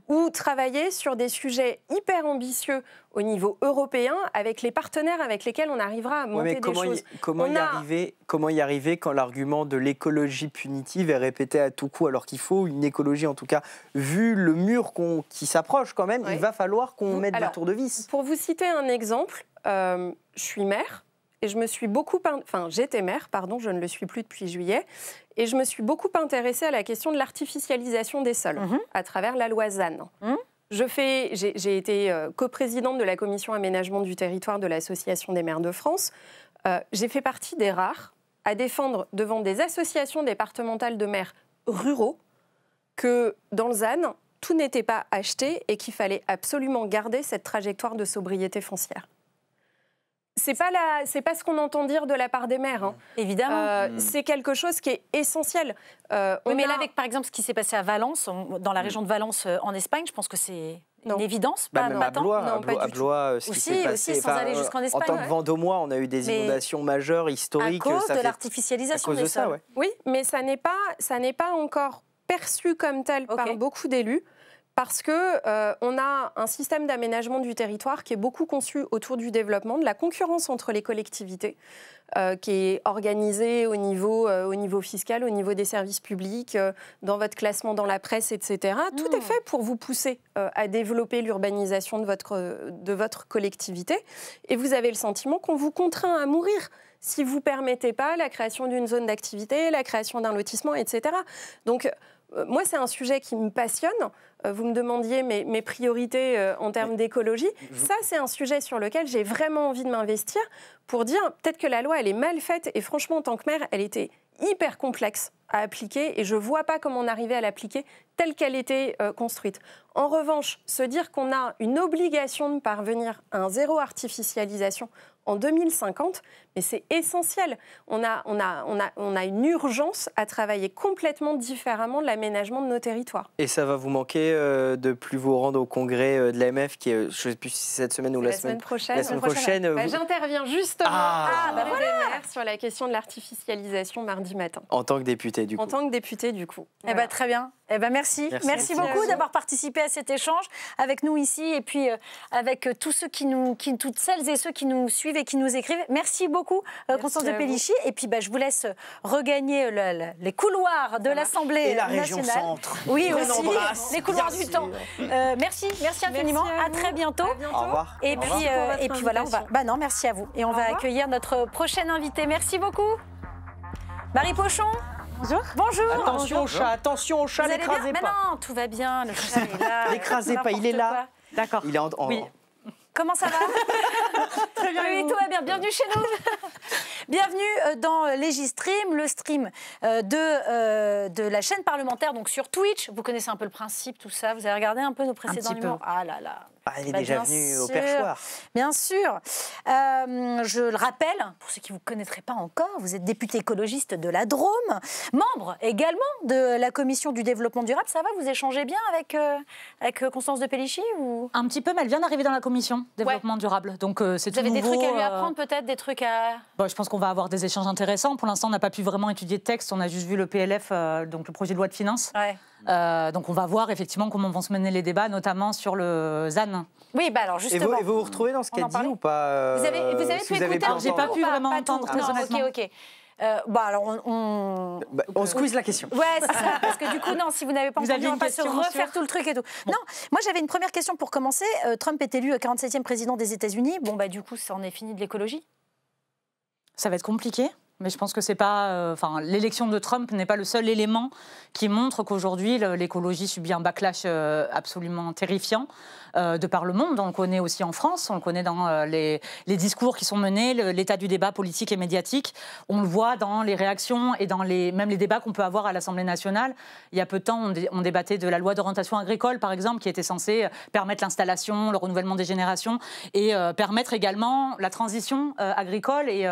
Ou travailler sur des sujets hyper ambitieux au niveau européen avec les partenaires avec lesquels on arrivera à monter des choses. Comment y arriver quand l'argument de l'écologie punitive est répété à tout coup, alors qu'il faut une écologie, en tout cas, vu le mur qui s'approche quand même, il va falloir qu'on mette des tours de vis. Pour vous citer un exemple, je suis maire. Et je me suis j'étais maire, je ne le suis plus depuis juillet, et je me suis beaucoup intéressée à la question de l'artificialisation des sols à travers la loi ZAN. J'ai été coprésidente de la commission aménagement du territoire de l'Association des maires de France. J'ai fait partie des rares à défendre devant des associations départementales de maires ruraux que dans le ZAN, tout n'était pas acheté et qu'il fallait absolument garder cette trajectoire de sobriété foncière. C'est pas ce qu'on entend dire de la part des maires. Évidemment. C'est quelque chose qui est essentiel. Mais là, avec par exemple ce qui s'est passé à Valence, dans la région de Valence en Espagne, je pense que c'est une évidence, bah, pas même à Blois, ce qui s'est passé. Aussi, sans aller jusqu'en Espagne. En tant que Vendomois, on a eu des inondations majeures, historiques. À cause de l'artificialisation des sols. Ouais. Oui, mais ça n'est pas encore perçu comme tel par beaucoup d'élus. Parce qu'on a un système d'aménagement du territoire qui est beaucoup conçu autour du développement, de la concurrence entre les collectivités, qui est organisée au niveau fiscal, au niveau des services publics, dans votre classement dans la presse, etc. Tout est fait pour vous pousser à développer l'urbanisation de votre collectivité. Et vous avez le sentiment qu'on vous contraint à mourir si vous ne permettez pas la création d'une zone d'activité, la création d'un lotissement, etc. Donc, moi, c'est un sujet qui me passionne. Vous me demandiez mes priorités en termes d'écologie. Ça, c'est un sujet sur lequel j'ai vraiment envie de m'investir pour dire peut-être que la loi, elle est mal faite. Et franchement, en tant que maire, elle était hyper complexe à appliquer. Et je ne vois pas comment on arrivait à l'appliquer telle qu'elle était construite. En revanche, se dire qu'on a une obligation de parvenir à un zéro artificialisation en 2050, mais c'est essentiel. On a une urgence à travailler complètement différemment de l'aménagement de nos territoires. Et ça va vous manquer de plus vous rendre au congrès de l'AMF, qui est, je ne sais plus si c'est cette semaine ou la semaine prochaine. La semaine prochaine. Bah, j'interviens justement sur la question de l'artificialisation mardi matin. En tant que député, du coup. En tant que député, du coup. Voilà. Eh ben, très bien. Eh ben, merci beaucoup d'avoir participé à cet échange avec nous ici et puis avec tous ceux toutes celles et ceux qui nous suivent et qui nous écrivent. Merci beaucoup, Constance de Pellichy. Et puis, je vous laisse regagner les couloirs de l'Assemblée nationale. Et la région centre. Oui, aussi, les couloirs du temps. Merci infiniment. À très bientôt. Au revoir. Et puis voilà, merci à vous. Et on va accueillir notre prochaine invitée. Merci beaucoup. Marie Pochon. Bonjour. Attention au chat, l'écrasez pas. Mais non, tout va bien, le chat est là. L'écrasez pas, il est là. D'accord. Il est Oui. Comment ça va? Très bien. Oui, tout va bien. Bienvenue chez nous. Bienvenue dans Légistream, le stream de la chaîne parlementaire, donc sur Twitch. Vous connaissez un peu le principe, tout ça. Vous avez regardé un peu nos précédents numéros? Ah là là. Elle est déjà venue au perchoir. Bien sûr. Je le rappelle, pour ceux qui ne vous connaîtraient pas encore, vous êtes député écologiste de la Drôme, membre également de la commission du développement durable. Ça va, vous échangez bien avec Constance de Pellichy ou... Un petit peu, mais elle vient d'arriver dans la commission développement durable. Donc c'est tout nouveau. Vous avez des trucs à lui apprendre peut-être, des trucs à... Je pense qu'on va avoir des échanges intéressants. Pour l'instant, on n'a pas pu vraiment étudier de texte. On a juste vu le PLF, donc le projet de loi de finances. Ouais. Donc on va voir effectivement comment vont se mener les débats, notamment sur le ZAN. Oui, alors justement. Et vous retrouvez dans ce qu'elle dit ou pas? Vous avez pu écouter? J'ai pas pu vraiment entendre très honnêtement. Ok. Alors on squeeze la question. Ouais, c'est ça. Parce que du coup, non, si vous n'avez pas entendu, on va pas se refaire tout le truc et tout. Bon. Non, moi j'avais une première question pour commencer. Trump est élu 47e président des États-Unis. Du coup, ça en est fini de l'écologie? Ça va être compliqué. Mais je pense que c'est pas, l'élection de Trump n'est pas le seul élément qui montre qu'aujourd'hui l'écologie subit un backlash absolument terrifiant de par le monde. On le connaît aussi en France, on le connaît dans les discours qui sont menés, l'état du débat politique et médiatique. On le voit dans les réactions et dans même les débats qu'on peut avoir à l'Assemblée nationale. Il y a peu de temps, on débattait de la loi d'orientation agricole, par exemple, qui était censée permettre l'installation, le renouvellement des générations et permettre également la transition agricole et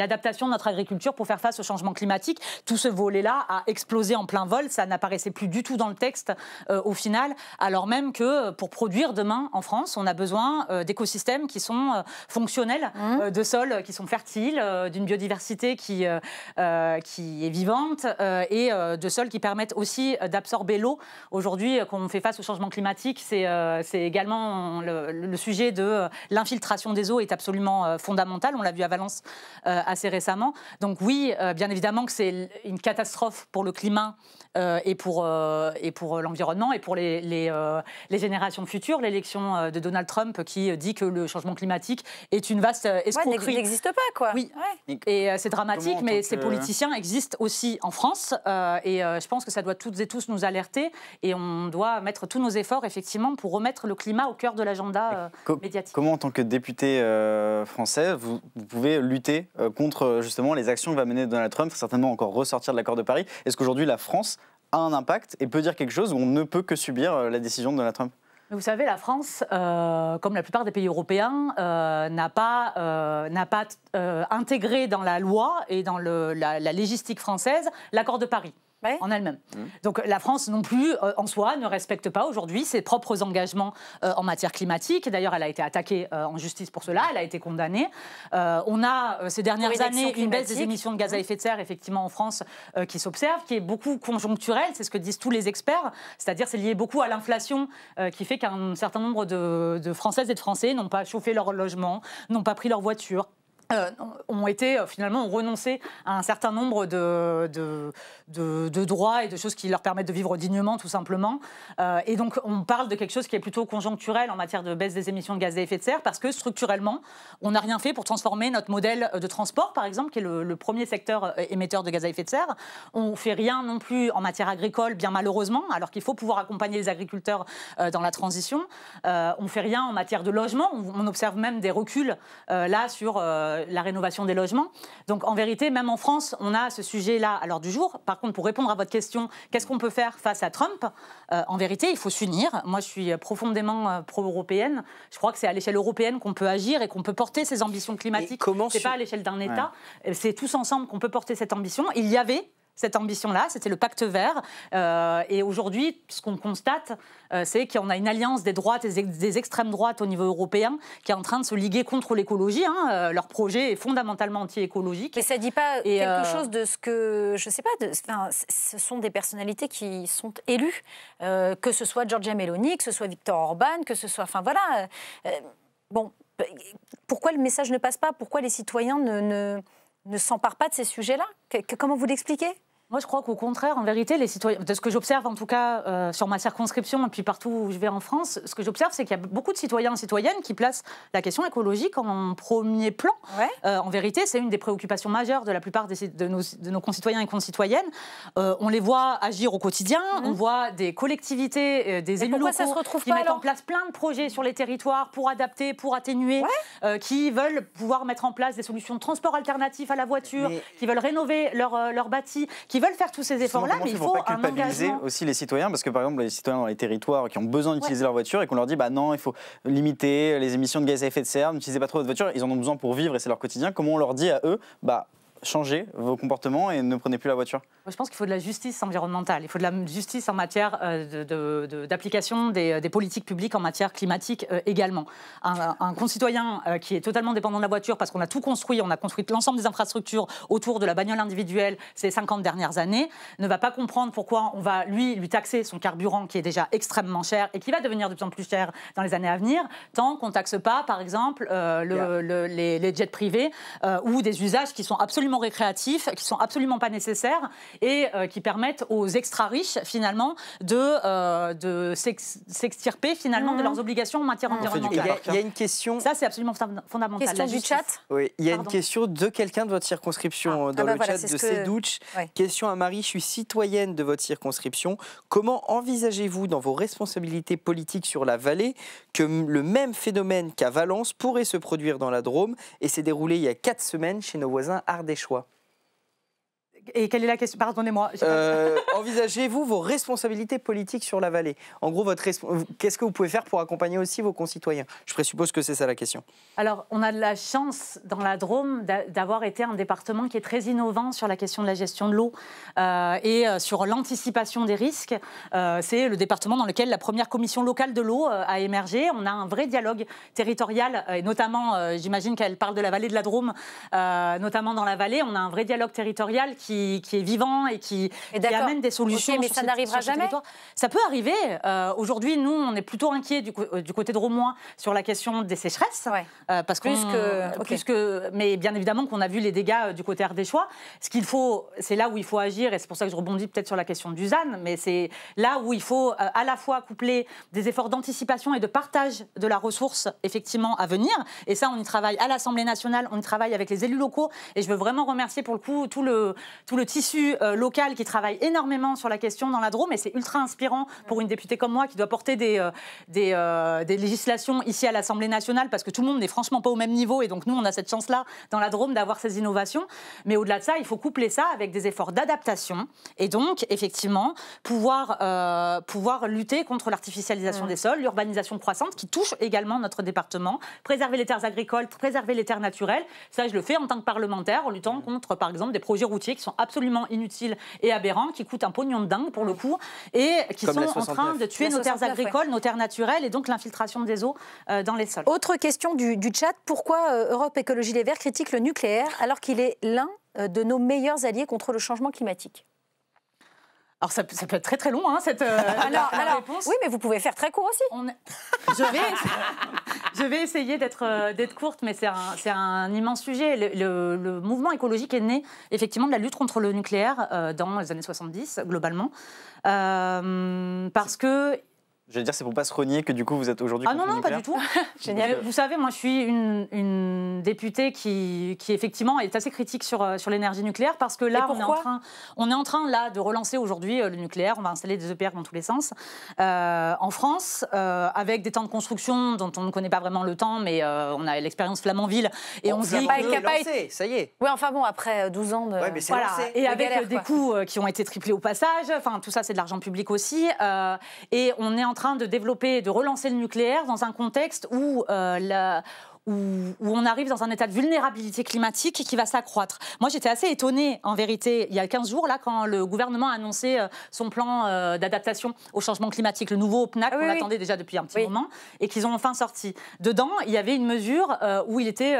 l'adaptation de notre agriculture pour faire face au changement climatique. Tout ce volet-là a explosé en plein vol. Ça n'apparaissait plus du tout dans le texte au final, alors même que pour produire demain en France, on a besoin d'écosystèmes qui sont fonctionnels, de sols qui sont fertiles, d'une biodiversité qui est vivante et de sols qui permettent aussi d'absorber l'eau. Aujourd'hui, quand on fait face au changement climatique, c'est également le sujet de l'infiltration des eaux est absolument fondamental. On l'a vu à Valence assez récemment. Donc oui, bien évidemment que c'est une catastrophe pour le climat et pour l'environnement et pour les générations futures. L'élection de Donald Trump qui dit que le changement climatique est une vaste escroquerie. N'existe pas, quoi. Oui, et c'est dramatique, mais ces politiciens existent aussi en France et je pense que ça doit toutes et tous nous alerter et on doit mettre tous nos efforts, effectivement, pour remettre le climat au cœur de l'agenda médiatique. Comment, en tant que député français, vous pouvez lutter contre justement les actions que va mener Donald Trump, certainement encore ressortir de l'accord de Paris? Est-ce qu'aujourd'hui la France a un impact et peut dire quelque chose où on ne peut que subir la décision de Donald Trump? Vous savez, la France, comme la plupart des pays européens, n'a pas intégré dans la loi et dans la légistique française l'accord de Paris. en elle-même. Donc la France non plus, en soi, ne respecte pas aujourd'hui ses propres engagements en matière climatique. D'ailleurs, elle a été attaquée en justice pour cela, elle a été condamnée. On a ces dernières années une baisse des émissions de gaz à effet de serre, effectivement, en France, qui s'observe, qui est beaucoup conjoncturelle, c'est ce que disent tous les experts, c'est-à-dire c'est lié beaucoup à l'inflation qui fait qu'un certain nombre de Françaises et de Français n'ont pas chauffé leur logement, n'ont pas pris leur voiture. Ont renoncé à un certain nombre de droits et de choses qui leur permettent de vivre dignement, tout simplement. Et donc, on parle de quelque chose qui est plutôt conjoncturel en matière de baisse des émissions de gaz à effet de serre, parce que structurellement, on n'a rien fait pour transformer notre modèle de transport, par exemple, qui est le premier secteur émetteur de gaz à effet de serre. On ne fait rien non plus en matière agricole, bien malheureusement, alors qu'il faut pouvoir accompagner les agriculteurs dans la transition. On ne fait rien en matière de logement. On observe même des reculs là sur la rénovation des logements. Donc en vérité, même en France, on a ce sujet-là à l'ordre du jour. Par contre, pour répondre à votre question, qu'est-ce qu'on peut faire face à Trump ? En vérité, il faut s'unir. Moi, je suis profondément pro-européenne. Je crois que c'est à l'échelle européenne qu'on peut agir et qu'on peut porter ces ambitions climatiques. Ce n'est pas à l'échelle d'un État. C'est tous ensemble qu'on peut porter cette ambition. Il y avait cette ambition-là, c'était le pacte vert. Et aujourd'hui, ce qu'on constate, c'est qu'on a une alliance des droites et des extrêmes droites au niveau européen qui est en train de se liguer contre l'écologie. Leur projet est fondamentalement anti-écologique. Mais ça ne dit pas quelque chose de ce que... Je ne sais pas, ce sont des personnalités qui sont élues, que ce soit Giorgia Meloni, que ce soit Viktor Orban, que ce soit... Enfin voilà. Bon, pourquoi le message ne passe pas ? Pourquoi les citoyens ne s'emparent pas de ces sujets-là ? Comment vous l'expliquez ? Moi, je crois qu'au contraire, en vérité, les citoyens, de ce que j'observe en tout cas sur ma circonscription et puis partout où je vais en France, ce que j'observe, c'est qu'il y a beaucoup de citoyens et citoyennes qui placent la question écologique en premier plan. En vérité, c'est une des préoccupations majeures de la plupart de nos concitoyens et concitoyennes. On les voit agir au quotidien, on voit des collectivités, des élus locaux qui mettent en place plein de projets sur les territoires pour adapter, pour atténuer, qui veulent pouvoir mettre en place des solutions de transport alternatifs à la voiture, qui veulent rénover leur bâti, qui veulent faire tous ces efforts-là, mais il faut un engagement. Aussi les citoyens, parce que par exemple, les citoyens dans les territoires qui ont besoin d'utiliser leur voiture et qu'on leur dit, bah non, il faut limiter les émissions de gaz à effet de serre, n'utilisez pas trop votre voiture, ils en ont besoin pour vivre et c'est leur quotidien. Comment on leur dit à eux, bah changez vos comportements et ne prenez plus la voiture? Je pense qu'il faut de la justice environnementale. Il faut de la justice en matière d'application des politiques publiques en matière climatique également. Un concitoyen qui est totalement dépendant de la voiture parce qu'on a tout construit, on a construit l'ensemble des infrastructures autour de la bagnole individuelle ces 50 dernières années, ne va pas comprendre pourquoi on va lui taxer son carburant qui est déjà extrêmement cher et qui va devenir de plus en plus cher dans les années à venir, tant qu'on ne taxe pas, par exemple, les jets privés ou des usages qui sont absolument récréatifs, qui ne sont absolument pas nécessaires et qui permettent aux extra-riches, finalement, de s'extirper, finalement, de leurs obligations en matière environnementale. Il y a une question... Ça, c'est absolument fondamental. Question du chat. Oui, il y a une question de quelqu'un de votre circonscription, dans le chat de Sedouch. Ouais. Question à Marie, je suis citoyenne de votre circonscription. Comment envisagez-vous, dans vos responsabilités politiques sur la vallée, que le même phénomène qu'à Valence pourrait se produire dans la Drôme et s'est déroulé il y a 4 semaines chez nos voisins ardéchois? Et quelle est la question? Pardonnez-moi. Envisagez-vous vos responsabilités politiques sur la vallée? En gros, qu'est-ce que vous pouvez faire pour accompagner aussi vos concitoyens? Je présuppose que c'est ça la question. Alors, on a de la chance dans la Drôme d'avoir été un département qui est très innovant sur la question de la gestion de l'eau et sur l'anticipation des risques. C'est le département dans lequel la première commission locale de l'eau a émergé. On a un vrai dialogue territorial et notamment, j'imagine qu'elle parle de la vallée de la Drôme, notamment dans la vallée, on a un vrai dialogue territorial qui est vivant et qui amène des solutions. Mais ça n'arrivera jamais. Ça peut arriver. Aujourd'hui, nous, on est plutôt inquiets du côté drômois sur la question des sécheresses. Parce mais bien évidemment qu'on a vu les dégâts du côté ardéchois. Ce qu'il faut, c'est là où il faut agir, et c'est pour ça que je rebondis peut-être sur la question du ZAN, mais c'est là où il faut à la fois coupler des efforts d'anticipation et de partage de la ressource effectivement à venir. Et ça, on y travaille à l'Assemblée nationale, on y travaille avec les élus locaux. Et je veux vraiment remercier pour le coup tout le tissu local qui travaille énormément sur la question dans la Drôme, et c'est ultra inspirant pour une députée comme moi qui doit porter des législations ici à l'Assemblée nationale, parce que tout le monde n'est franchement pas au même niveau, et donc nous on a cette chance-là dans la Drôme d'avoir ces innovations. Mais au-delà de ça, il faut coupler ça avec des efforts d'adaptation, et donc effectivement pouvoir lutter contre l'artificialisation des sols, l'urbanisation croissante qui touche également notre département, préserver les terres agricoles, préserver les terres naturelles. Ça, je le fais en tant que parlementaire en luttant contre, par exemple, des projets routiers qui sont sont absolument inutiles et aberrants, qui coûtent un pognon de dingue pour le coup, et qui Comme sont en train de tuer nos terres agricoles, nos terres naturelles, et donc l'infiltration des eaux dans les sols. Autre question du chat, pourquoi Europe Écologie Les Verts critique le nucléaire alors qu'il est l'un de nos meilleurs alliés contre le changement climatique? Alors ça peut être très très long, hein, cette réponse. Oui, mais vous pouvez faire très court aussi. Je vais essayer d'être courte, mais c'est un immense sujet. Le mouvement écologique est né effectivement de la lutte contre le nucléaire dans les années 70, globalement. Parce que... Je veux dire, c'est pour pas se renier que du coup vous êtes aujourd'hui contre le nucléaire. Pas du tout. Génial. Vous savez, moi je suis une députée qui effectivement est assez critique sur l'énergie nucléaire parce que là on est en train là de relancer aujourd'hui le nucléaire. On va installer des EPR dans tous les sens en France avec des temps de construction dont on ne connaît pas vraiment le temps, mais on a l'expérience Flamanville et on se dit que ça y est. Oui, enfin bon, après 12 ans de et avec des coûts qui ont été triplés au passage. Enfin tout ça c'est de l'argent public aussi et on est en train de développer et de relancer le nucléaire dans un contexte où on arrive dans un état de vulnérabilité climatique qui va s'accroître. Moi, j'étais assez étonnée, en vérité, il y a 15 jours, là, quand le gouvernement a annoncé son plan d'adaptation au changement climatique, le nouveau PNAC, qu'on attendait déjà depuis un petit moment, et qu'ils ont enfin sorti. Dedans, il y avait une mesure où il était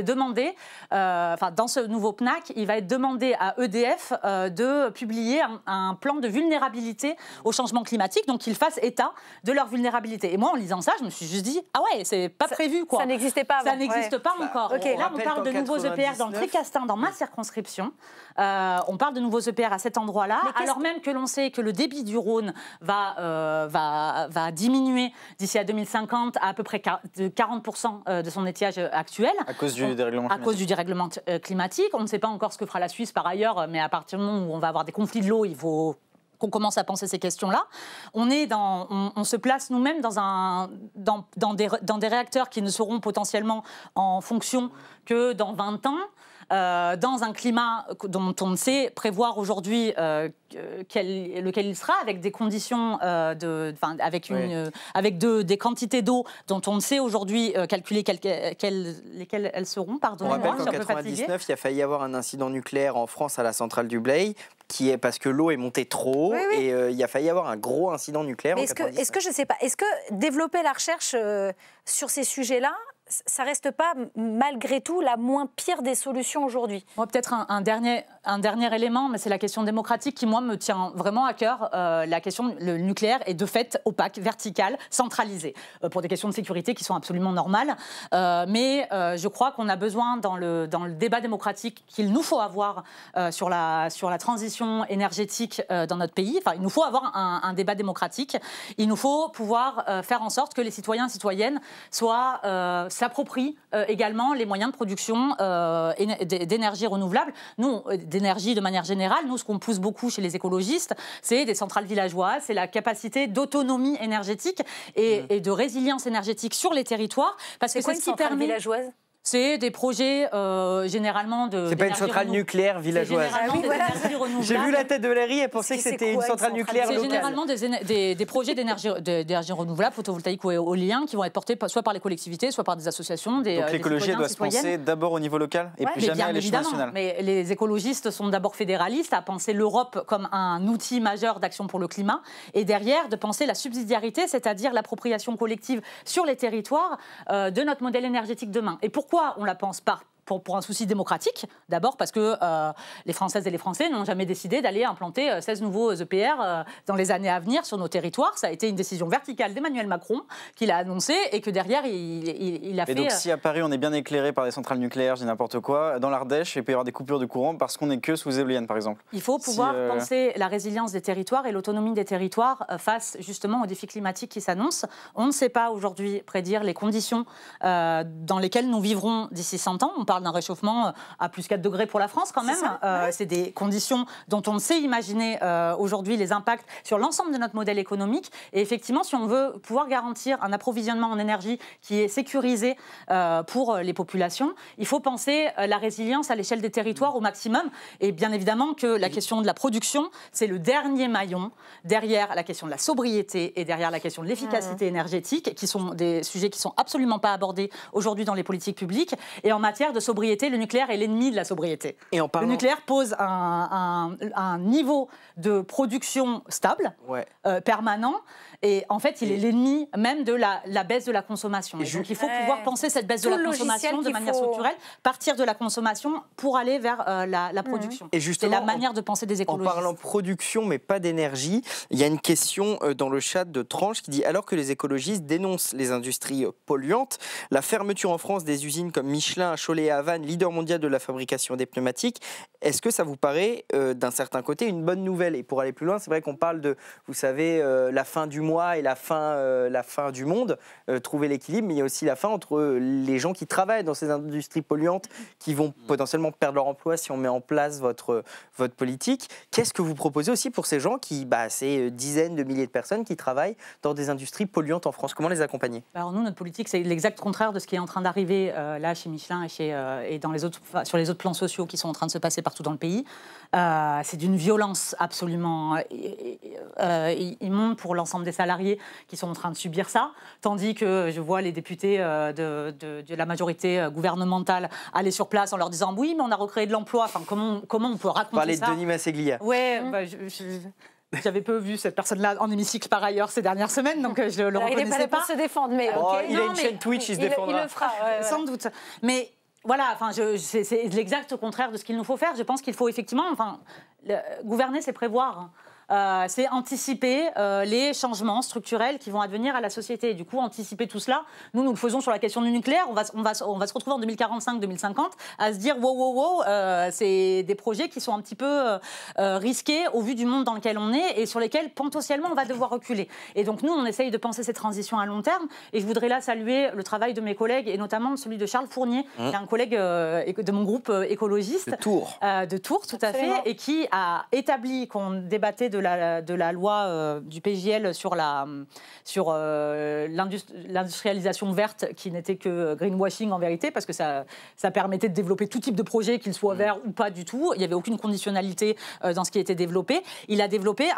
demandé, dans ce nouveau PNAC, il va être demandé à EDF de publier un plan de vulnérabilité au changement climatique, donc qu'ils fassent état de leur vulnérabilité. Et moi, en lisant ça, je me suis juste dit, ah ouais, c'est pas prévu, quoi. Ça n'existait pas avant. Ça n'existe pas encore. Là, on parle de nouveaux EPR dans le Tricastin, dans ma circonscription. On parle de nouveaux EPR à cet endroit-là, alors même que l'on sait que le débit du Rhône va diminuer d'ici à 2050 à peu près de 40% de son étiage actuel. À cause du dérèglement climatique. À cause du dérèglement climatique. On ne sait pas encore ce que fera la Suisse par ailleurs, mais à partir du moment où on va avoir des conflits de l'eau, il faut qu'on commence à penser ces questions-là. On se place nous-mêmes dans des réacteurs qui ne seront potentiellement en fonction que dans 20 ans. Dans un climat dont on ne sait prévoir aujourd'hui lequel il sera, avec des conditions, avec des quantités d'eau dont on ne sait aujourd'hui calculer lesquelles elles seront. On rappelle qu'en 1999, il a failli y avoir un incident nucléaire en France à la centrale du Blay, qui est parce que l'eau est montée trop haut, et il a failli y avoir un gros incident nucléaire. Est-ce que je ne sais pas, est-ce que développer la recherche sur ces sujets-là, ça reste pas malgré tout la moins pire des solutions aujourd'hui? Moi, peut-être un dernier élément, mais c'est la question démocratique qui, moi, me tient vraiment à cœur. La question, le nucléaire est de fait opaque, vertical, centralisé, pour des questions de sécurité qui sont absolument normales. Mais je crois qu'on a besoin, dans le débat démocratique qu'il nous faut avoir sur la transition énergétique dans notre pays, il nous faut avoir un débat démocratique. Il nous faut pouvoir faire en sorte que les citoyens et citoyennes s'approprient également les moyens de production d'énergie renouvelable. Nous, d'énergie de manière générale, nous, ce qu'on pousse beaucoup chez les écologistes, c'est des centrales villageoises, c'est la capacité d'autonomie énergétique et de résilience énergétique sur les territoires. Parce que c'est ce qui permet... villageoise? C'est des projets généralement de... C'est pas une centrale nucléaire villageoise. J'ai vu la tête de Valérie et pensait que c'était une centrale nucléaire locale. C'est généralement des projets d'énergie renouvelable, photovoltaïque ou éolien, qui vont être portés soit par les collectivités, soit par des associations. Donc l'écologie doit se penser d'abord au niveau local et plus jamais à l'échelle nationale. Mais les écologistes sont d'abord fédéralistes, à penser l'Europe comme un outil majeur d'action pour le climat, et derrière de penser la subsidiarité, c'est-à-dire l'appropriation collective sur les territoires de notre modèle énergétique demain. Et pourquoi on la pense pas? Pour un souci démocratique, d'abord parce que les Françaises et les Français n'ont jamais décidé d'aller implanter 16 nouveaux EPR dans les années à venir sur nos territoires. Ça a été une décision verticale d'Emmanuel Macron qu'il a annoncée et que derrière, il a fait... Et donc si à Paris, on est bien éclairé par des centrales nucléaires, je dis n'importe quoi, dans l'Ardèche, il peut y avoir des coupures de courant parce qu'on n'est que sous éolienne, par exemple. Il faut pouvoir penser la résilience des territoires et l'autonomie des territoires face justement aux défis climatiques qui s'annoncent. On ne sait pas aujourd'hui prédire les conditions dans lesquelles nous vivrons d'ici 100 ans. On parle d'un réchauffement à plus 4 degrés pour la France quand même. C'est des conditions dont on ne sait imaginer aujourd'hui les impacts sur l'ensemble de notre modèle économique. Et effectivement, si on veut pouvoir garantir un approvisionnement en énergie qui est sécurisé pour les populations, il faut penser la résilience à l'échelle des territoires au maximum. Et bien évidemment que la question de la production, c'est le dernier maillon derrière la question de la sobriété et derrière la question de l'efficacité énergétique, qui sont des sujets qui ne sont absolument pas abordés aujourd'hui dans les politiques publiques. Et en matière de sobriété, le nucléaire est l'ennemi de la sobriété. Et en parlant... Le nucléaire pose un niveau de production stable, permanent, et en fait, il est l'ennemi même de la baisse de la consommation. Et donc, il faut pouvoir penser cette baisse de la consommation de manière structurelle, partir de la consommation pour aller vers la production. Et justement, c'est la manière de penser des écologistes. En parlant production, mais pas d'énergie, il y a une question dans le chat de Tranche qui dit « Alors que les écologistes dénoncent les industries polluantes, la fermeture en France des usines comme Michelin, à Cholet et à Vannes, leader mondial de la fabrication des pneumatiques, est-ce que ça vous paraît, d'un certain côté, une bonne nouvelle ?» Et pour aller plus loin, c'est vrai qu'on parle de, vous savez, la fin du mois et la fin du monde, trouver l'équilibre, mais il y a aussi la fin entre les gens qui travaillent dans ces industries polluantes, qui vont potentiellement perdre leur emploi si on met en place votre politique. Qu'est-ce que vous proposez aussi pour ces gens ces dizaines de milliers de personnes qui travaillent dans des industries polluantes en France? Comment les accompagner? Alors nous, notre politique, c'est l'exact contraire de ce qui est en train d'arriver là chez Michelin et dans sur les autres plans sociaux qui sont en train de se passer partout dans le pays. C'est d'une violence absolument immonde pour l'ensemble des salariés qui sont en train de subir ça, tandis que je vois les députés de la majorité gouvernementale aller sur place en leur disant oui, mais on a recréé de l'emploi. Enfin, comment on peut raconter parler ça? de Denis Masseglia. Ouais, j'avais peu vu cette personne-là en hémicycle par ailleurs ces dernières semaines, donc je le reconnaissais pas. Il n'est pas là pour se défendre, mais il a une chaîne Twitch, il se défendra. Il le fera, sans doute. Mais voilà, c'est l'exact contraire de ce qu'il nous faut faire. Je pense qu'il faut effectivement, gouverner, c'est prévoir. C'est anticiper les changements structurels qui vont advenir à la société. Et du coup, anticiper tout cela, nous le faisons sur la question du nucléaire. On va se retrouver en 2045-2050 à se dire wow, c'est des projets qui sont un petit peu risqués au vu du monde dans lequel on est et sur lesquels potentiellement on va devoir reculer. Et donc nous, on essaye de penser ces transitions à long terme. Et je voudrais là saluer le travail de mes collègues et notamment celui de Charles Fournier, qui est un collègue de mon groupe écologiste. De Tours, tout à fait, et qui a établi qu'on débattait de la loi du PJL sur l'industrialisation verte qui n'était que greenwashing en vérité, parce que ça permettait de développer tout type de projet, qu'il soit vert ou pas du tout. Il n'y avait aucune conditionnalité dans ce qui était développé. Il a développé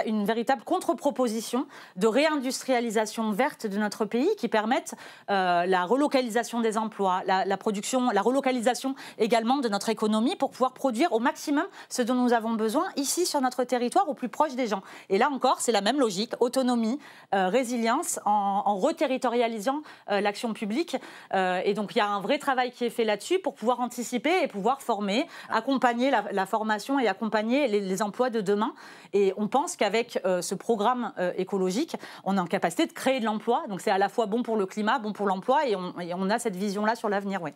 une véritable contre-proposition de réindustrialisation verte de notre pays qui permette la relocalisation des emplois, la production, la relocalisation également de notre économie pour pouvoir produire au maximum ce dont nous avons besoin ici sur notre territoire, au plus proche des gens. Et là encore, c'est la même logique, autonomie, résilience, en reterritorialisant l'action publique. Et donc, il y a un vrai travail qui est fait là-dessus pour pouvoir anticiper et pouvoir former, accompagner la formation et accompagner les emplois de demain. Et on pense qu'avec ce programme écologique, on est en capacité de créer de l'emploi. Donc, c'est à la fois bon pour le climat, bon pour l'emploi, et on a cette vision-là sur l'avenir, oui.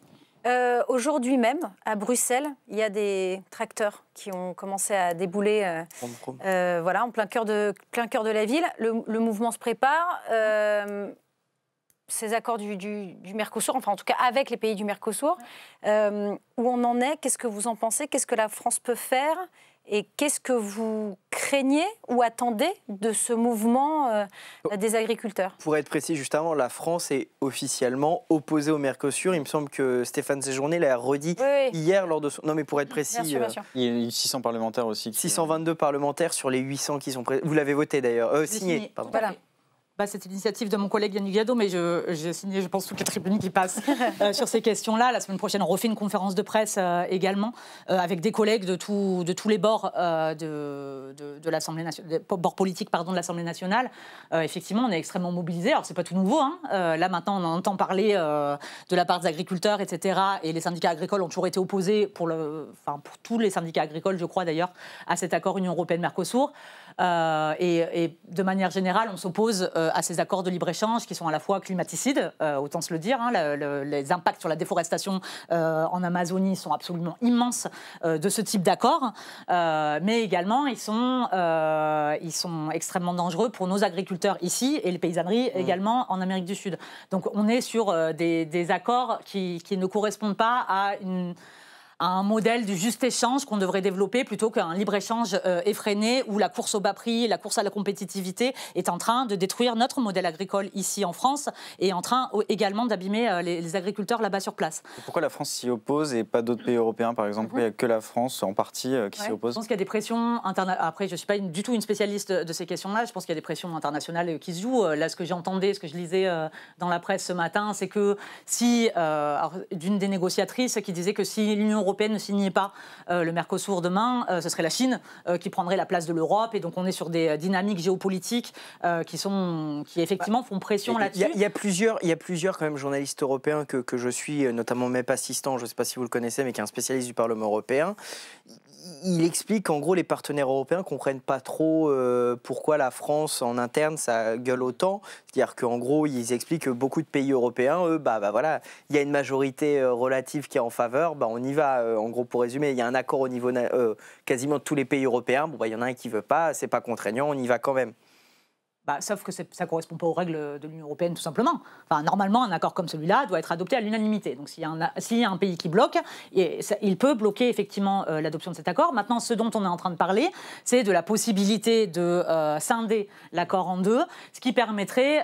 Aujourd'hui même, à Bruxelles, il y a des tracteurs qui ont commencé à débouler en plein cœur de la ville. Le mouvement se prépare. Ces accords du Mercosur, enfin en tout cas avec les pays du Mercosur, où on en est, qu'est-ce que vous en pensez? Qu'est-ce que la France peut faire? Et qu'est-ce que vous craignez ou attendez de ce mouvement des agriculteurs? Pour être précis, juste avant, la France est officiellement opposée au Mercosur. Il me semble que Stéphane Séjourné l'a redit hier lors de son... Non, mais pour être précis... Bien sûr. Il y a eu 600 parlementaires aussi. 622 parlementaires sur les 800 qui sont présents. Vous l'avez voté d'ailleurs. Signé, pardon. Voilà. C'est l'initiative de mon collègue Yannick Jadot, mais j'ai signé, je pense, toutes les tribunes qui passent sur ces questions-là. La semaine prochaine, on refait une conférence de presse également avec des collègues de tous les bords de l'Assemblée nationale, bords politiques de l'Assemblée nationale. Effectivement, on est extrêmement mobilisés. Alors, c'est pas tout nouveau. Là, maintenant, on en entend parler de la part des agriculteurs, etc. Et les syndicats agricoles ont toujours été opposés, pour tous les syndicats agricoles, je crois d'ailleurs, à cet accord Union européenne-Mercosur. Et de manière générale, on s'oppose à ces accords de libre-échange qui sont à la fois climaticides, autant se le dire. Les impacts sur la déforestation en Amazonie sont absolument immenses de ce type d'accord. Mais également, ils sont extrêmement dangereux pour nos agriculteurs ici et les paysanneries également en Amérique du Sud. Donc on est sur des accords qui ne correspondent pas un modèle du juste échange qu'on devrait développer plutôt qu'un libre-échange effréné où la course au bas prix, la course à la compétitivité est en train de détruire notre modèle agricole ici en France et en train également d'abîmer les agriculteurs là-bas sur place. Et pourquoi la France s'y oppose et pas d'autres pays européens, par exemple? Il n'y a que la France en partie qui s'y oppose. Je pense qu'il y a des pressions internationales. Après, je ne suis pas du tout une spécialiste de ces questions-là. Je pense qu'il y a des pressions internationales qui se jouent. Là, ce que j'entendais, ce que je lisais dans la presse ce matin, c'est que si, d'une des négociatrices qui disait que si l'Union européenne ne signait pas le Mercosur demain, ce serait la Chine qui prendrait la place de l'Europe. Et donc, on est sur des dynamiques géopolitiques qui effectivement font pression là-dessus. Il y a plusieurs quand même journalistes européens que je suis, notamment MEP Assistant, je ne sais pas si vous le connaissez, mais qui est un spécialiste du Parlement européen. Il explique qu'en gros, les partenaires européens ne comprennent pas trop pourquoi la France, en interne, ça gueule autant. C'est-à-dire qu'en gros, ils expliquent que beaucoup de pays européens, eux, voilà, il y a une majorité relative qui est en faveur, on y va. En gros, pour résumer, il y a un accord au niveau quasiment de tous les pays européens. Il y en a un qui ne veut pas, c'est pas contraignant, on y va quand même. Sauf que ça ne correspond pas aux règles de l'Union européenne, tout simplement. Enfin, normalement, un accord comme celui-là doit être adopté à l'unanimité. Donc, s'il y a un pays qui bloque, il peut bloquer effectivement l'adoption de cet accord. Maintenant, ce dont on est en train de parler, c'est de la possibilité de scinder l'accord en deux, ce qui permettrait,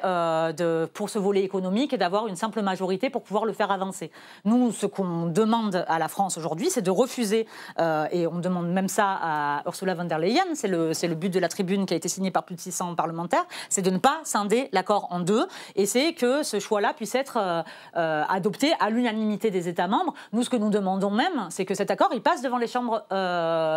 pour ce volet économique, d'avoir une simple majorité pour pouvoir le faire avancer. Nous, ce qu'on demande à la France aujourd'hui, c'est de refuser, et on demande même ça à Ursula von der Leyen, c'est le but de la tribune qui a été signée par plus de 600 parlementaires, c'est de ne pas scinder l'accord en deux, et c'est que ce choix-là puisse être adopté à l'unanimité des États membres. Nous, ce que nous demandons même, c'est que cet accord, il passe devant les chambres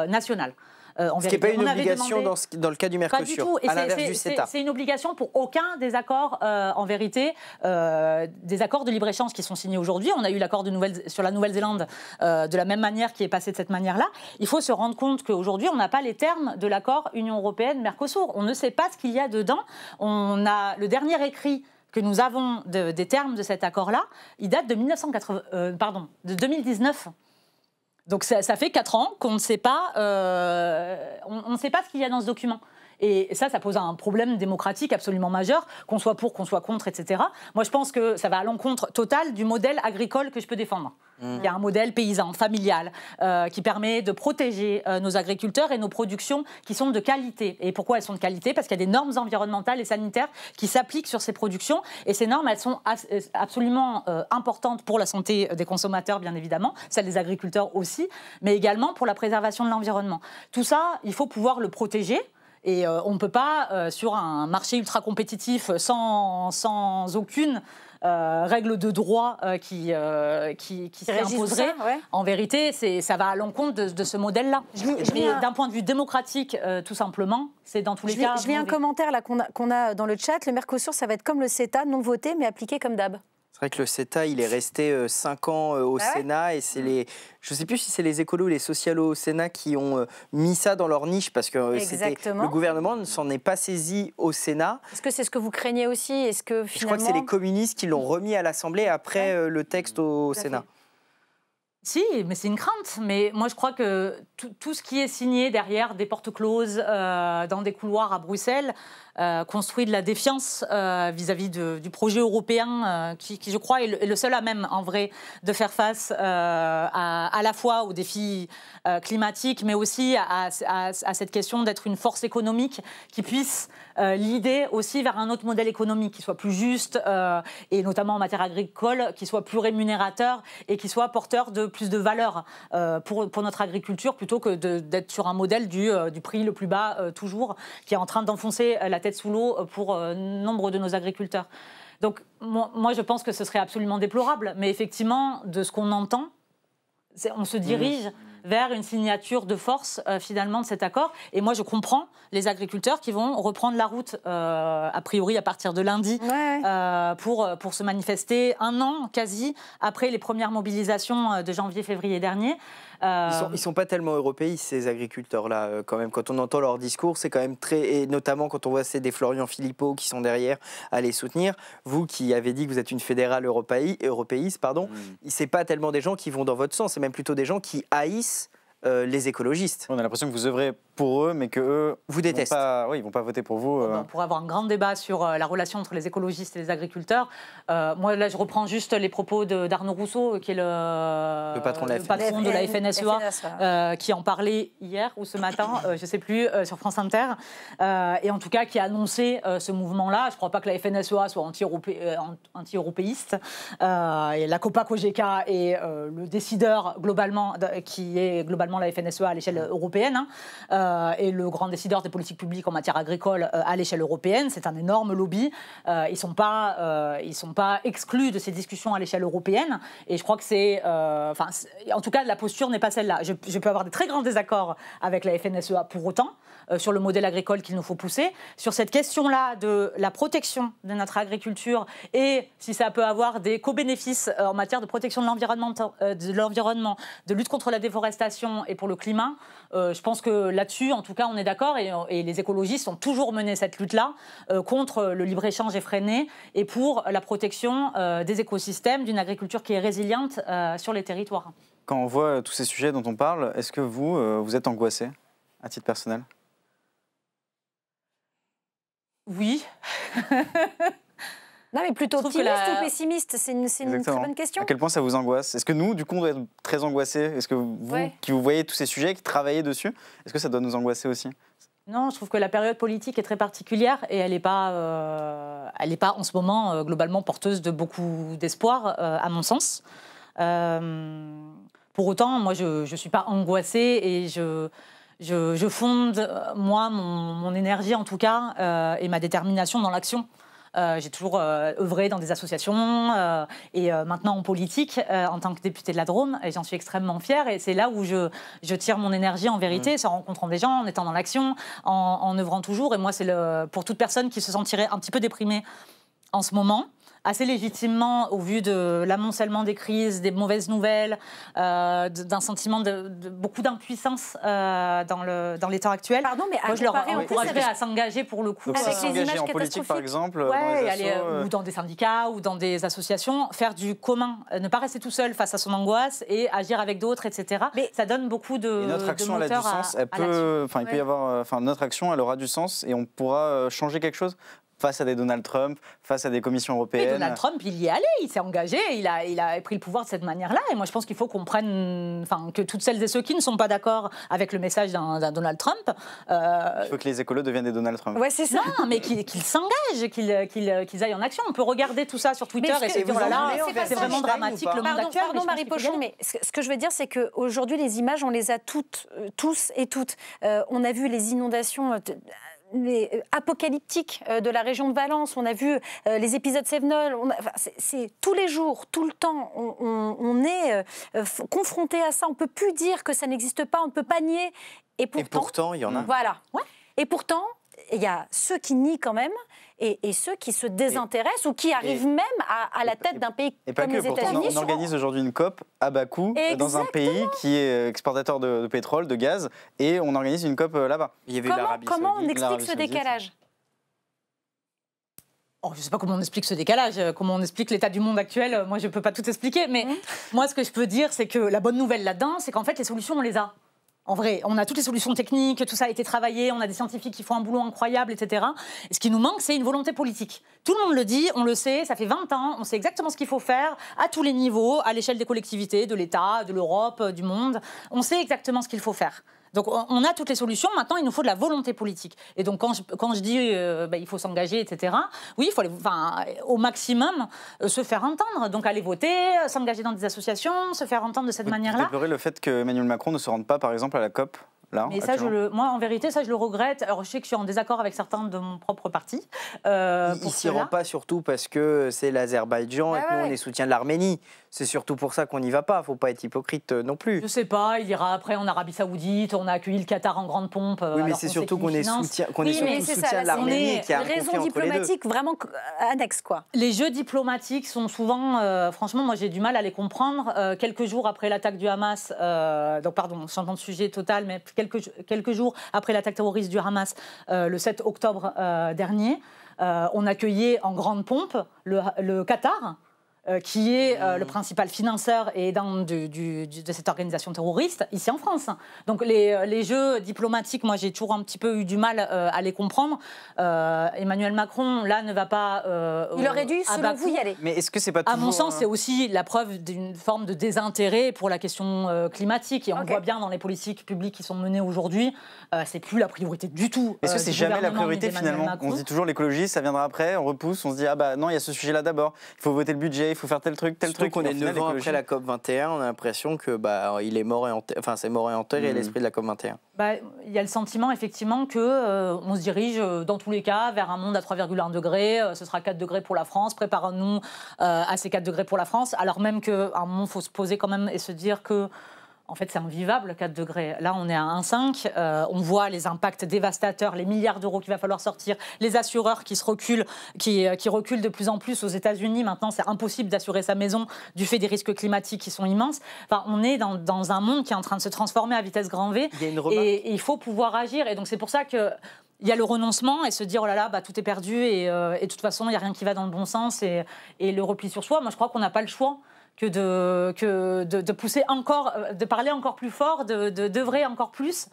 nationales. Ce qui n'est pas une obligation dans le cas du Mercosur, pas du tout. Et à l'inverse du CETA. C'est une obligation pour aucun des accords, en vérité, des accords de libre-échange qui sont signés aujourd'hui. On a eu l'accord sur la Nouvelle-Zélande de la même manière, qui est passé de cette manière-là. Il faut se rendre compte qu'aujourd'hui, on n'a pas les termes de l'accord Union européenne-Mercosur. On ne sait pas ce qu'il y a dedans. On a le dernier écrit que nous avons des termes de cet accord-là, il date de 2019. Donc ça fait 4 ans qu'on ne sait pas, on ne sait pas ce qu'il y a dans ce document. Et ça pose un problème démocratique absolument majeur, qu'on soit pour, qu'on soit contre, etc. Moi, je pense que ça va à l'encontre totale du modèle agricole que je peux défendre. Il y a un modèle paysan, familial, qui permet de protéger nos agriculteurs et nos productions qui sont de qualité. Et pourquoi elles sont de qualité? Parce qu'il y a des normes environnementales et sanitaires qui s'appliquent sur ces productions. Et ces normes, elles sont absolument importantes pour la santé des consommateurs, bien évidemment, celle des agriculteurs aussi, mais également pour la préservation de l'environnement. Tout ça, il faut pouvoir le protéger. Et on ne peut pas, sur un marché ultra compétitif, sans aucune règle de droit qui serait imposerait, en vérité, ça va à l'encontre de ce modèle-là. Mais d'un point de vue démocratique, tout simplement, c'est dans tous les cas... Je lis un commentaire là, qu'on a dans le chat. Le Mercosur, ça va être comme le CETA, non voté, mais appliqué comme d'hab. C'est vrai que le CETA, il est resté 5 ans au Sénat, et c'est je ne sais plus si c'est les écolos ou les socialos au Sénat qui ont mis ça dans leur niche, parce que le gouvernement ne s'en est pas saisi au Sénat. Est-ce que c'est ce que vous craignez aussi? Est-ce que finalement... Je crois que c'est les communistes qui l'ont remis à l'Assemblée après le texte au Sénat. Si, mais c'est une crainte. Mais moi, je crois que tout ce qui est signé derrière des portes closes, dans des couloirs à Bruxelles, construit de la défiance vis-à-vis du projet européen qui, je crois, est le seul à même, en vrai, de faire face à la fois aux défis climatiques, mais aussi à cette question d'être une force économique qui puisse l'idée aussi vers un autre modèle économique qui soit plus juste, et notamment en matière agricole, qui soit plus rémunérateur et qui soit porteur de plus de valeur pour notre agriculture, plutôt que d'être sur un modèle du prix le plus bas toujours, qui est en train d'enfoncer la tête sous l'eau pour nombre de nos agriculteurs. Donc moi, je pense que ce serait absolument déplorable, mais effectivement, de ce qu'on entend, on se dirige vers une signature de force, finalement, de cet accord. Et moi, je comprends les agriculteurs qui vont reprendre la route, a priori, à partir de lundi, pour se manifester 1 an, quasi, après les premières mobilisations de janvier-février dernier. Ils sont pas tellement européistes, ces agriculteurs-là, quand même. Quand on entend leur discours, c'est quand même très... Et notamment quand on voit c'est des Florian Philippot qui sont derrière à les soutenir. Vous qui avez dit que vous êtes une fédérale européiste, c'est pas tellement des gens qui vont dans votre sens. C'est même plutôt des gens qui haïssent les écologistes. On a l'impression que vous œuvrez pour eux, mais qu'eux vous détestent. Ils vont pas voter pour vous. On pourrait avoir un grand débat sur la relation entre les écologistes et les agriculteurs. Moi, là, je reprends juste les propos d'Arnaud Rousseau, qui est le patron de la FNSEA, qui en parlait hier ou ce matin, je ne sais plus, sur France Inter, et en tout cas qui a annoncé ce mouvement-là. Je ne crois pas que la FNSEA soit anti-européiste. Et la COPA-COGECA est le décideur globalement, qui est globalement la FNSEA à l'échelle européenne, et le grand décideur des politiques publiques en matière agricole à l'échelle européenne. C'est un énorme lobby. Ils ne sont pas exclus de ces discussions à l'échelle européenne. Et je crois que en tout cas, la posture n'est pas celle-là. Je peux avoir des très grands désaccords avec la FNSEA pour autant, sur le modèle agricole qu'il nous faut pousser. Sur cette question-là de la protection de notre agriculture et si ça peut avoir des co-bénéfices en matière de protection de l'environnement, de lutte contre la déforestation et pour le climat, je pense que là-dessus, en tout cas, on est d'accord et les écologistes ont toujours mené cette lutte-là contre le libre-échange effréné et pour la protection des écosystèmes, d'une agriculture qui est résiliente sur les territoires. Quand on voit tous ces sujets dont on parle, est-ce que vous êtes angoissé à titre personnel? Oui. Non, mais plutôt optimiste ou pessimiste? C'est une très bonne question. À quel point ça vous angoisse? Est-ce que nous, du coup, on doit être très angoissés? Est-ce que vous, qui vous voyez tous ces sujets, qui travaillez dessus, est-ce que ça doit nous angoisser aussi? Non, je trouve que la période politique est très particulière et elle n'est pas en ce moment globalement porteuse de beaucoup d'espoir, à mon sens. Pour autant, moi, je ne suis pas angoissée et je fonde, moi, mon énergie en tout cas, et ma détermination dans l'action. J'ai toujours œuvré dans des associations et maintenant en politique en tant que députée de la Drôme, et j'en suis extrêmement fière. Et c'est là où je tire mon énergie en vérité, c'est en rencontrant des gens, en étant dans l'action, en œuvrant toujours. Et moi, c'est pour toute personne qui se sentirait un petit peu déprimée en ce moment, assez légitimement, au vu de l'amoncellement des crises, des mauvaises nouvelles, d'un sentiment de beaucoup d'impuissance dans les temps actuels. Pardon, mais moi, je leur encouragerais à s'engager pour le coup. Donc, avec les images en politique, par exemple, ou dans des syndicats, ou dans des associations, faire du commun, ne pas rester tout seul face à son angoisse et agir avec d'autres, etc. Mais ça donne beaucoup de notre action, elle a du sens. Il peut y avoir, notre action, elle aura du sens et on pourra changer quelque chose face à des Donald Trump, face à des commissions européennes. Mais Donald Trump, il y est allé, il s'est engagé, il a pris le pouvoir de cette manière-là. Et moi, je pense qu'il faut qu'on prenne, que toutes celles et ceux qui ne sont pas d'accord avec le message d'un Donald Trump... Il faut que les écolos deviennent des Donald Trump. Ouais, c'est ça. Non, mais qu'ils s'engagent, qu'ils aillent en action. On peut regarder tout ça sur Twitter et se dire, oh là là, c'est vraiment dramatique le monde actuel. Pardon, Marie Pochon, mais ce que je veux dire, c'est qu'aujourd'hui, les images, on les a toutes, tous et toutes. On a vu les inondations... apocalyptique de la région de Valence. On a vu les épisodes Sévenol. C'est tous les jours, tout le temps, on est confronté à ça. On ne peut plus dire que ça n'existe pas, on ne peut pas nier. Et pourtant, il y en a. Voilà. Ouais. Et pourtant, il y a ceux qui nient quand même et ceux qui se désintéressent ou qui arrivent même à la tête d'un pays comme les États-Unis. On organise aujourd'hui une COP à Bakou, dans un pays qui est exportateur de pétrole, de gaz, et on organise une COP là-bas. Comment on explique ce décalage ? Je ne sais pas comment on explique ce décalage, comment on explique l'état du monde actuel. Moi, je ne peux pas tout expliquer, mais moi, ce que je peux dire, c'est que la bonne nouvelle là-dedans, c'est qu'en fait, les solutions, on les a. En vrai, on a toutes les solutions techniques, tout ça a été travaillé, on a des scientifiques qui font un boulot incroyable, etc. Et ce qui nous manque, c'est une volonté politique. Tout le monde le dit, on le sait, ça fait 20 ans, on sait exactement ce qu'il faut faire à tous les niveaux, à l'échelle des collectivités, de l'État, de l'Europe, du monde. On sait exactement ce qu'il faut faire. Donc on a toutes les solutions, maintenant il nous faut de la volonté politique. Et donc quand je dis il faut s'engager, etc., oui, il faut au maximum se faire entendre. Donc aller voter, s'engager dans des associations, se faire entendre de cette manière-là. Vous déplorez le fait que Emmanuel Macron ne se rende pas, par exemple, à la COP là, mais ça, moi, en vérité, ça, je le regrette. Alors, je sais que je suis en désaccord avec certains de mon propre parti. Il ne s'y rend pas surtout parce que c'est l'Azerbaïdjan et que nous, on est soutien de l'Arménie. C'est surtout pour ça qu'on n'y va pas. Il ne faut pas être hypocrite non plus. Je ne sais pas. Il ira après en Arabie Saoudite. On a accueilli le Qatar en grande pompe. Oui, mais c'est surtout qu'on est soutien de l'Arménie qui a un conflit entre les deux. Raisons diplomatiques vraiment annexes, quoi. Les jeux diplomatiques sont souvent... franchement, moi, j'ai du mal à les comprendre. Quelques jours après l'attaque du Hamas... donc, pardon, changeant de sujet total, mais quelques jours après l'attaque terroriste du Hamas, le 7 octobre dernier, on accueillait en grande pompe le Qatar, qui est le principal financeur et aidant de cette organisation terroriste ici en France. Donc les jeux diplomatiques, moi j'ai toujours un petit peu eu du mal à les comprendre. Emmanuel Macron, là, ne va pas... il aurait dû, selon vous, y aller. Mais est-ce que c'est pas toujours... À mon sens, c'est aussi la preuve d'une forme de désintérêt pour la question climatique. Et on voit bien dans les politiques publiques qui sont menées aujourd'hui, c'est plus la priorité du tout. Est-ce que c'est jamais la priorité finalement? On se dit toujours l'écologie, ça viendra après, on repousse, on se dit ah bah non, il y a ce sujet-là d'abord, il faut voter le budget, il faut faire tel truc, tel truc. On est 9 ans après la COP21, on a l'impression que il est mort et c'est mort et enterré l'esprit de la COP21. Il y a le sentiment effectivement que on se dirige dans tous les cas vers un monde à 3,1 degrés, ce sera 4 degrés pour la France, préparons-nous à ces 4 degrés pour la France, alors même qu'à un moment il faut se poser quand même et se dire que en fait, c'est invivable, 4 degrés. Là, on est à 1,5. On voit les impacts dévastateurs, les milliards d'euros qu'il va falloir sortir, les assureurs qui reculent de plus en plus aux États-Unis. Maintenant, c'est impossible d'assurer sa maison du fait des risques climatiques qui sont immenses. Enfin, on est dans un monde qui est en train de se transformer à vitesse grand V. Et il faut pouvoir agir. Et donc, c'est pour ça que... Il y a le renoncement et se dire, oh là là, tout est perdu et de toute façon, il n'y a rien qui va dans le bon sens et le repli sur soi. Moi, je crois qu'on n'a pas le choix que de pousser encore, de parler encore plus fort, d'œuvrer encore plus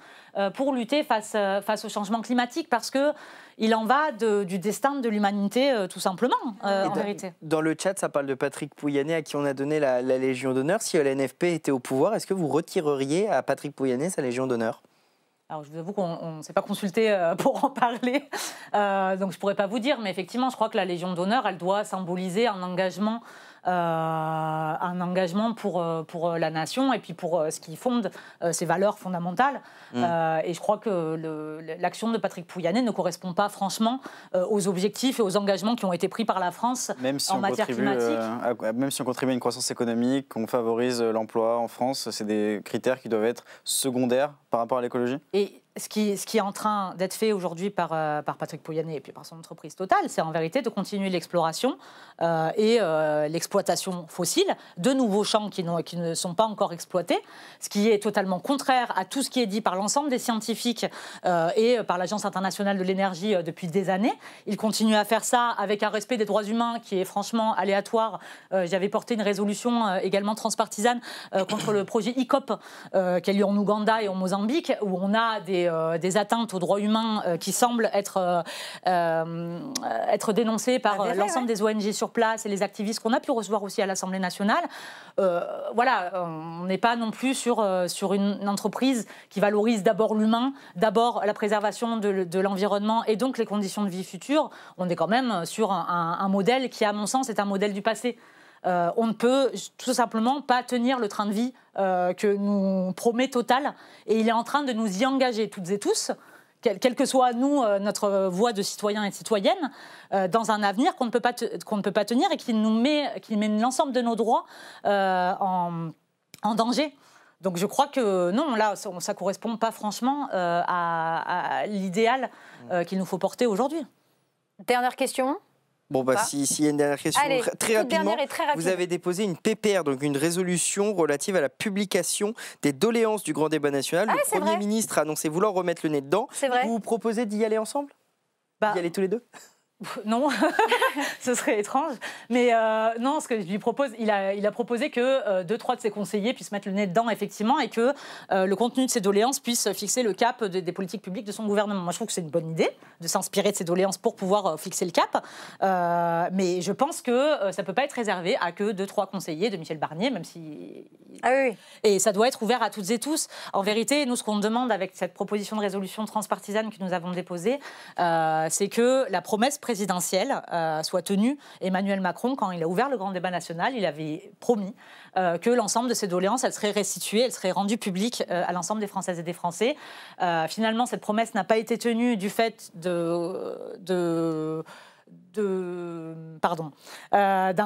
pour lutter face au changement climatique parce qu'il en va du destin de l'humanité, tout simplement, en vérité. Dans le chat, ça parle de Patrick Pouyanné, à qui on a donné la Légion d'honneur. Si l'NFP était au pouvoir, est-ce que vous retireriez à Patrick Pouyanné sa Légion d'honneur ? Alors, je vous avoue qu'on ne s'est pas consulté pour en parler, donc je ne pourrais pas vous dire, mais effectivement, je crois que la Légion d'honneur, elle doit symboliser un engagement pour la nation et puis pour ce qui fonde ses valeurs fondamentales. Et je crois que l'action de Patrick Pouyanné ne correspond pas franchement aux objectifs et aux engagements qui ont été pris par la France en matière climatique. Même si on contribue à une croissance économique, qu'on favorise l'emploi en France, c'est des critères qui doivent être secondaires par rapport à l'écologie. Et ce qui est en train d'être fait aujourd'hui par Patrick Pouyanné et puis par son entreprise Total, c'est en vérité de continuer l'exploration et l'exploitation fossile de nouveaux champs qui ne sont pas encore exploités, ce qui est totalement contraire à tout ce qui est dit par l'ensemble des scientifiques et par l'Agence internationale de l'énergie depuis des années. Il continue à faire ça avec un respect des droits humains qui est franchement aléatoire. J'avais porté une résolution également transpartisane contre le projet ICOP qui a lieu en Ouganda et en Mozambique, où on a des atteintes aux droits humains qui semblent être dénoncées par l'ensemble des ONG sur place et les activistes qu'on a pu recevoir aussi à l'Assemblée nationale. On n'est pas non plus sur une entreprise qui valorise d'abord l'humain, d'abord la préservation de l'environnement et donc les conditions de vie futures. On est quand même sur un modèle qui, à mon sens, est un modèle du passé. On ne peut tout simplement pas tenir le train de vie que nous promet Total. Et il est en train de nous y engager toutes et tous, quelle que soit nous, notre voie de citoyens et de citoyennes, dans un avenir qu'on ne peut pas tenir et qui met l'ensemble de nos droits en danger. Donc je crois que non, là, ça ne correspond pas franchement à l'idéal qu'il nous faut porter aujourd'hui. Dernière question. S'il y a une dernière question, allez, très rapidement, très rapide. Vous avez déposé une PPR, donc une résolution relative à la publication des doléances du grand débat national. Le Premier ministre a annoncé vouloir remettre le nez dedans. Vous vous proposez d'y aller ensemble ? D'y aller tous les deux ? Non, ce serait étrange. Mais non, ce que je lui propose, il a proposé que 2-3 de ses conseillers puissent mettre le nez dedans, effectivement, et que le contenu de ces doléances puisse fixer le cap des politiques publiques de son gouvernement. Moi, je trouve que c'est une bonne idée de s'inspirer de ces doléances pour pouvoir fixer le cap. Mais je pense que ça ne peut pas être réservé à que 2-3 conseillers de Michel Barnier, même si... Ah oui. Et ça doit être ouvert à toutes et tous. En vérité, nous, ce qu'on demande avec cette proposition de résolution transpartisane que nous avons déposée, c'est que la promesse présidentielle soit tenue. Emmanuel Macron, quand il a ouvert le grand débat national, il avait promis que l'ensemble de ces doléances, elles seraient restituées, elles seraient rendues publiques à l'ensemble des Françaises et des Français. Finalement, cette promesse n'a pas été tenue du fait d'un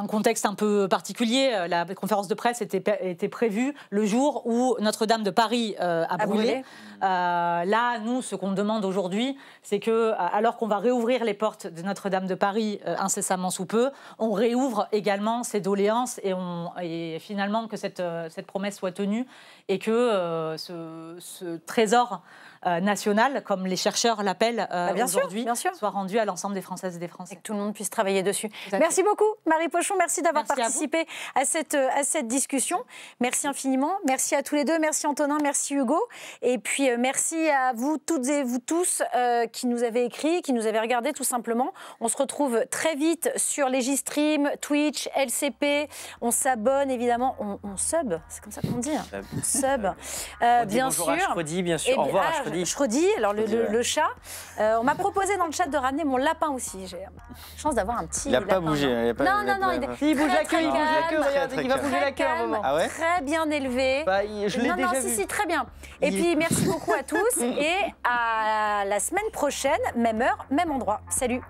contexte un peu particulier. La conférence de presse était prévue le jour où Notre-Dame de Paris a brûlé. Là, nous, ce qu'on demande aujourd'hui, c'est que, alors qu'on va réouvrir les portes de Notre-Dame de Paris incessamment sous peu, on réouvre également ces doléances et finalement que cette promesse soit tenue et que ce trésor national, comme les chercheurs l'appellent aujourd'hui, soit rendu à l'ensemble des Françaises et des Français. Et que tout le monde puisse travailler dessus. Exactement. Merci beaucoup, Marie Pochon. Merci d'avoir Merci à participé à cette discussion. Merci infiniment. Merci à tous les deux. Merci Antonin, merci Hugo. Et puis merci à vous toutes et vous tous qui nous avez écrit, qui nous avez regardé tout simplement. On se retrouve très vite sur Legistream, Twitch, LCP. On s'abonne évidemment. On sub, c'est comme ça qu'on dit. Sub. Bien bonjour sûr. à Shredi, bien sûr. Et Au revoir à Shredi. Shredi. Alors le chat. On m'a proposé dans le chat de ramener mon lapin aussi. J'ai chance d'avoir un petit. Il n'a pas lapin, bougé. non. Il a pas, Non, Il bouge la queue, il bouge la queue, calme. regarde, il va Très bouger la queue à un moment. Ah ouais? Très bien élevé. Bah, je l'ai déjà vu. Si, très bien. Et puis, merci beaucoup à tous et à la semaine prochaine, même heure, même endroit. Salut.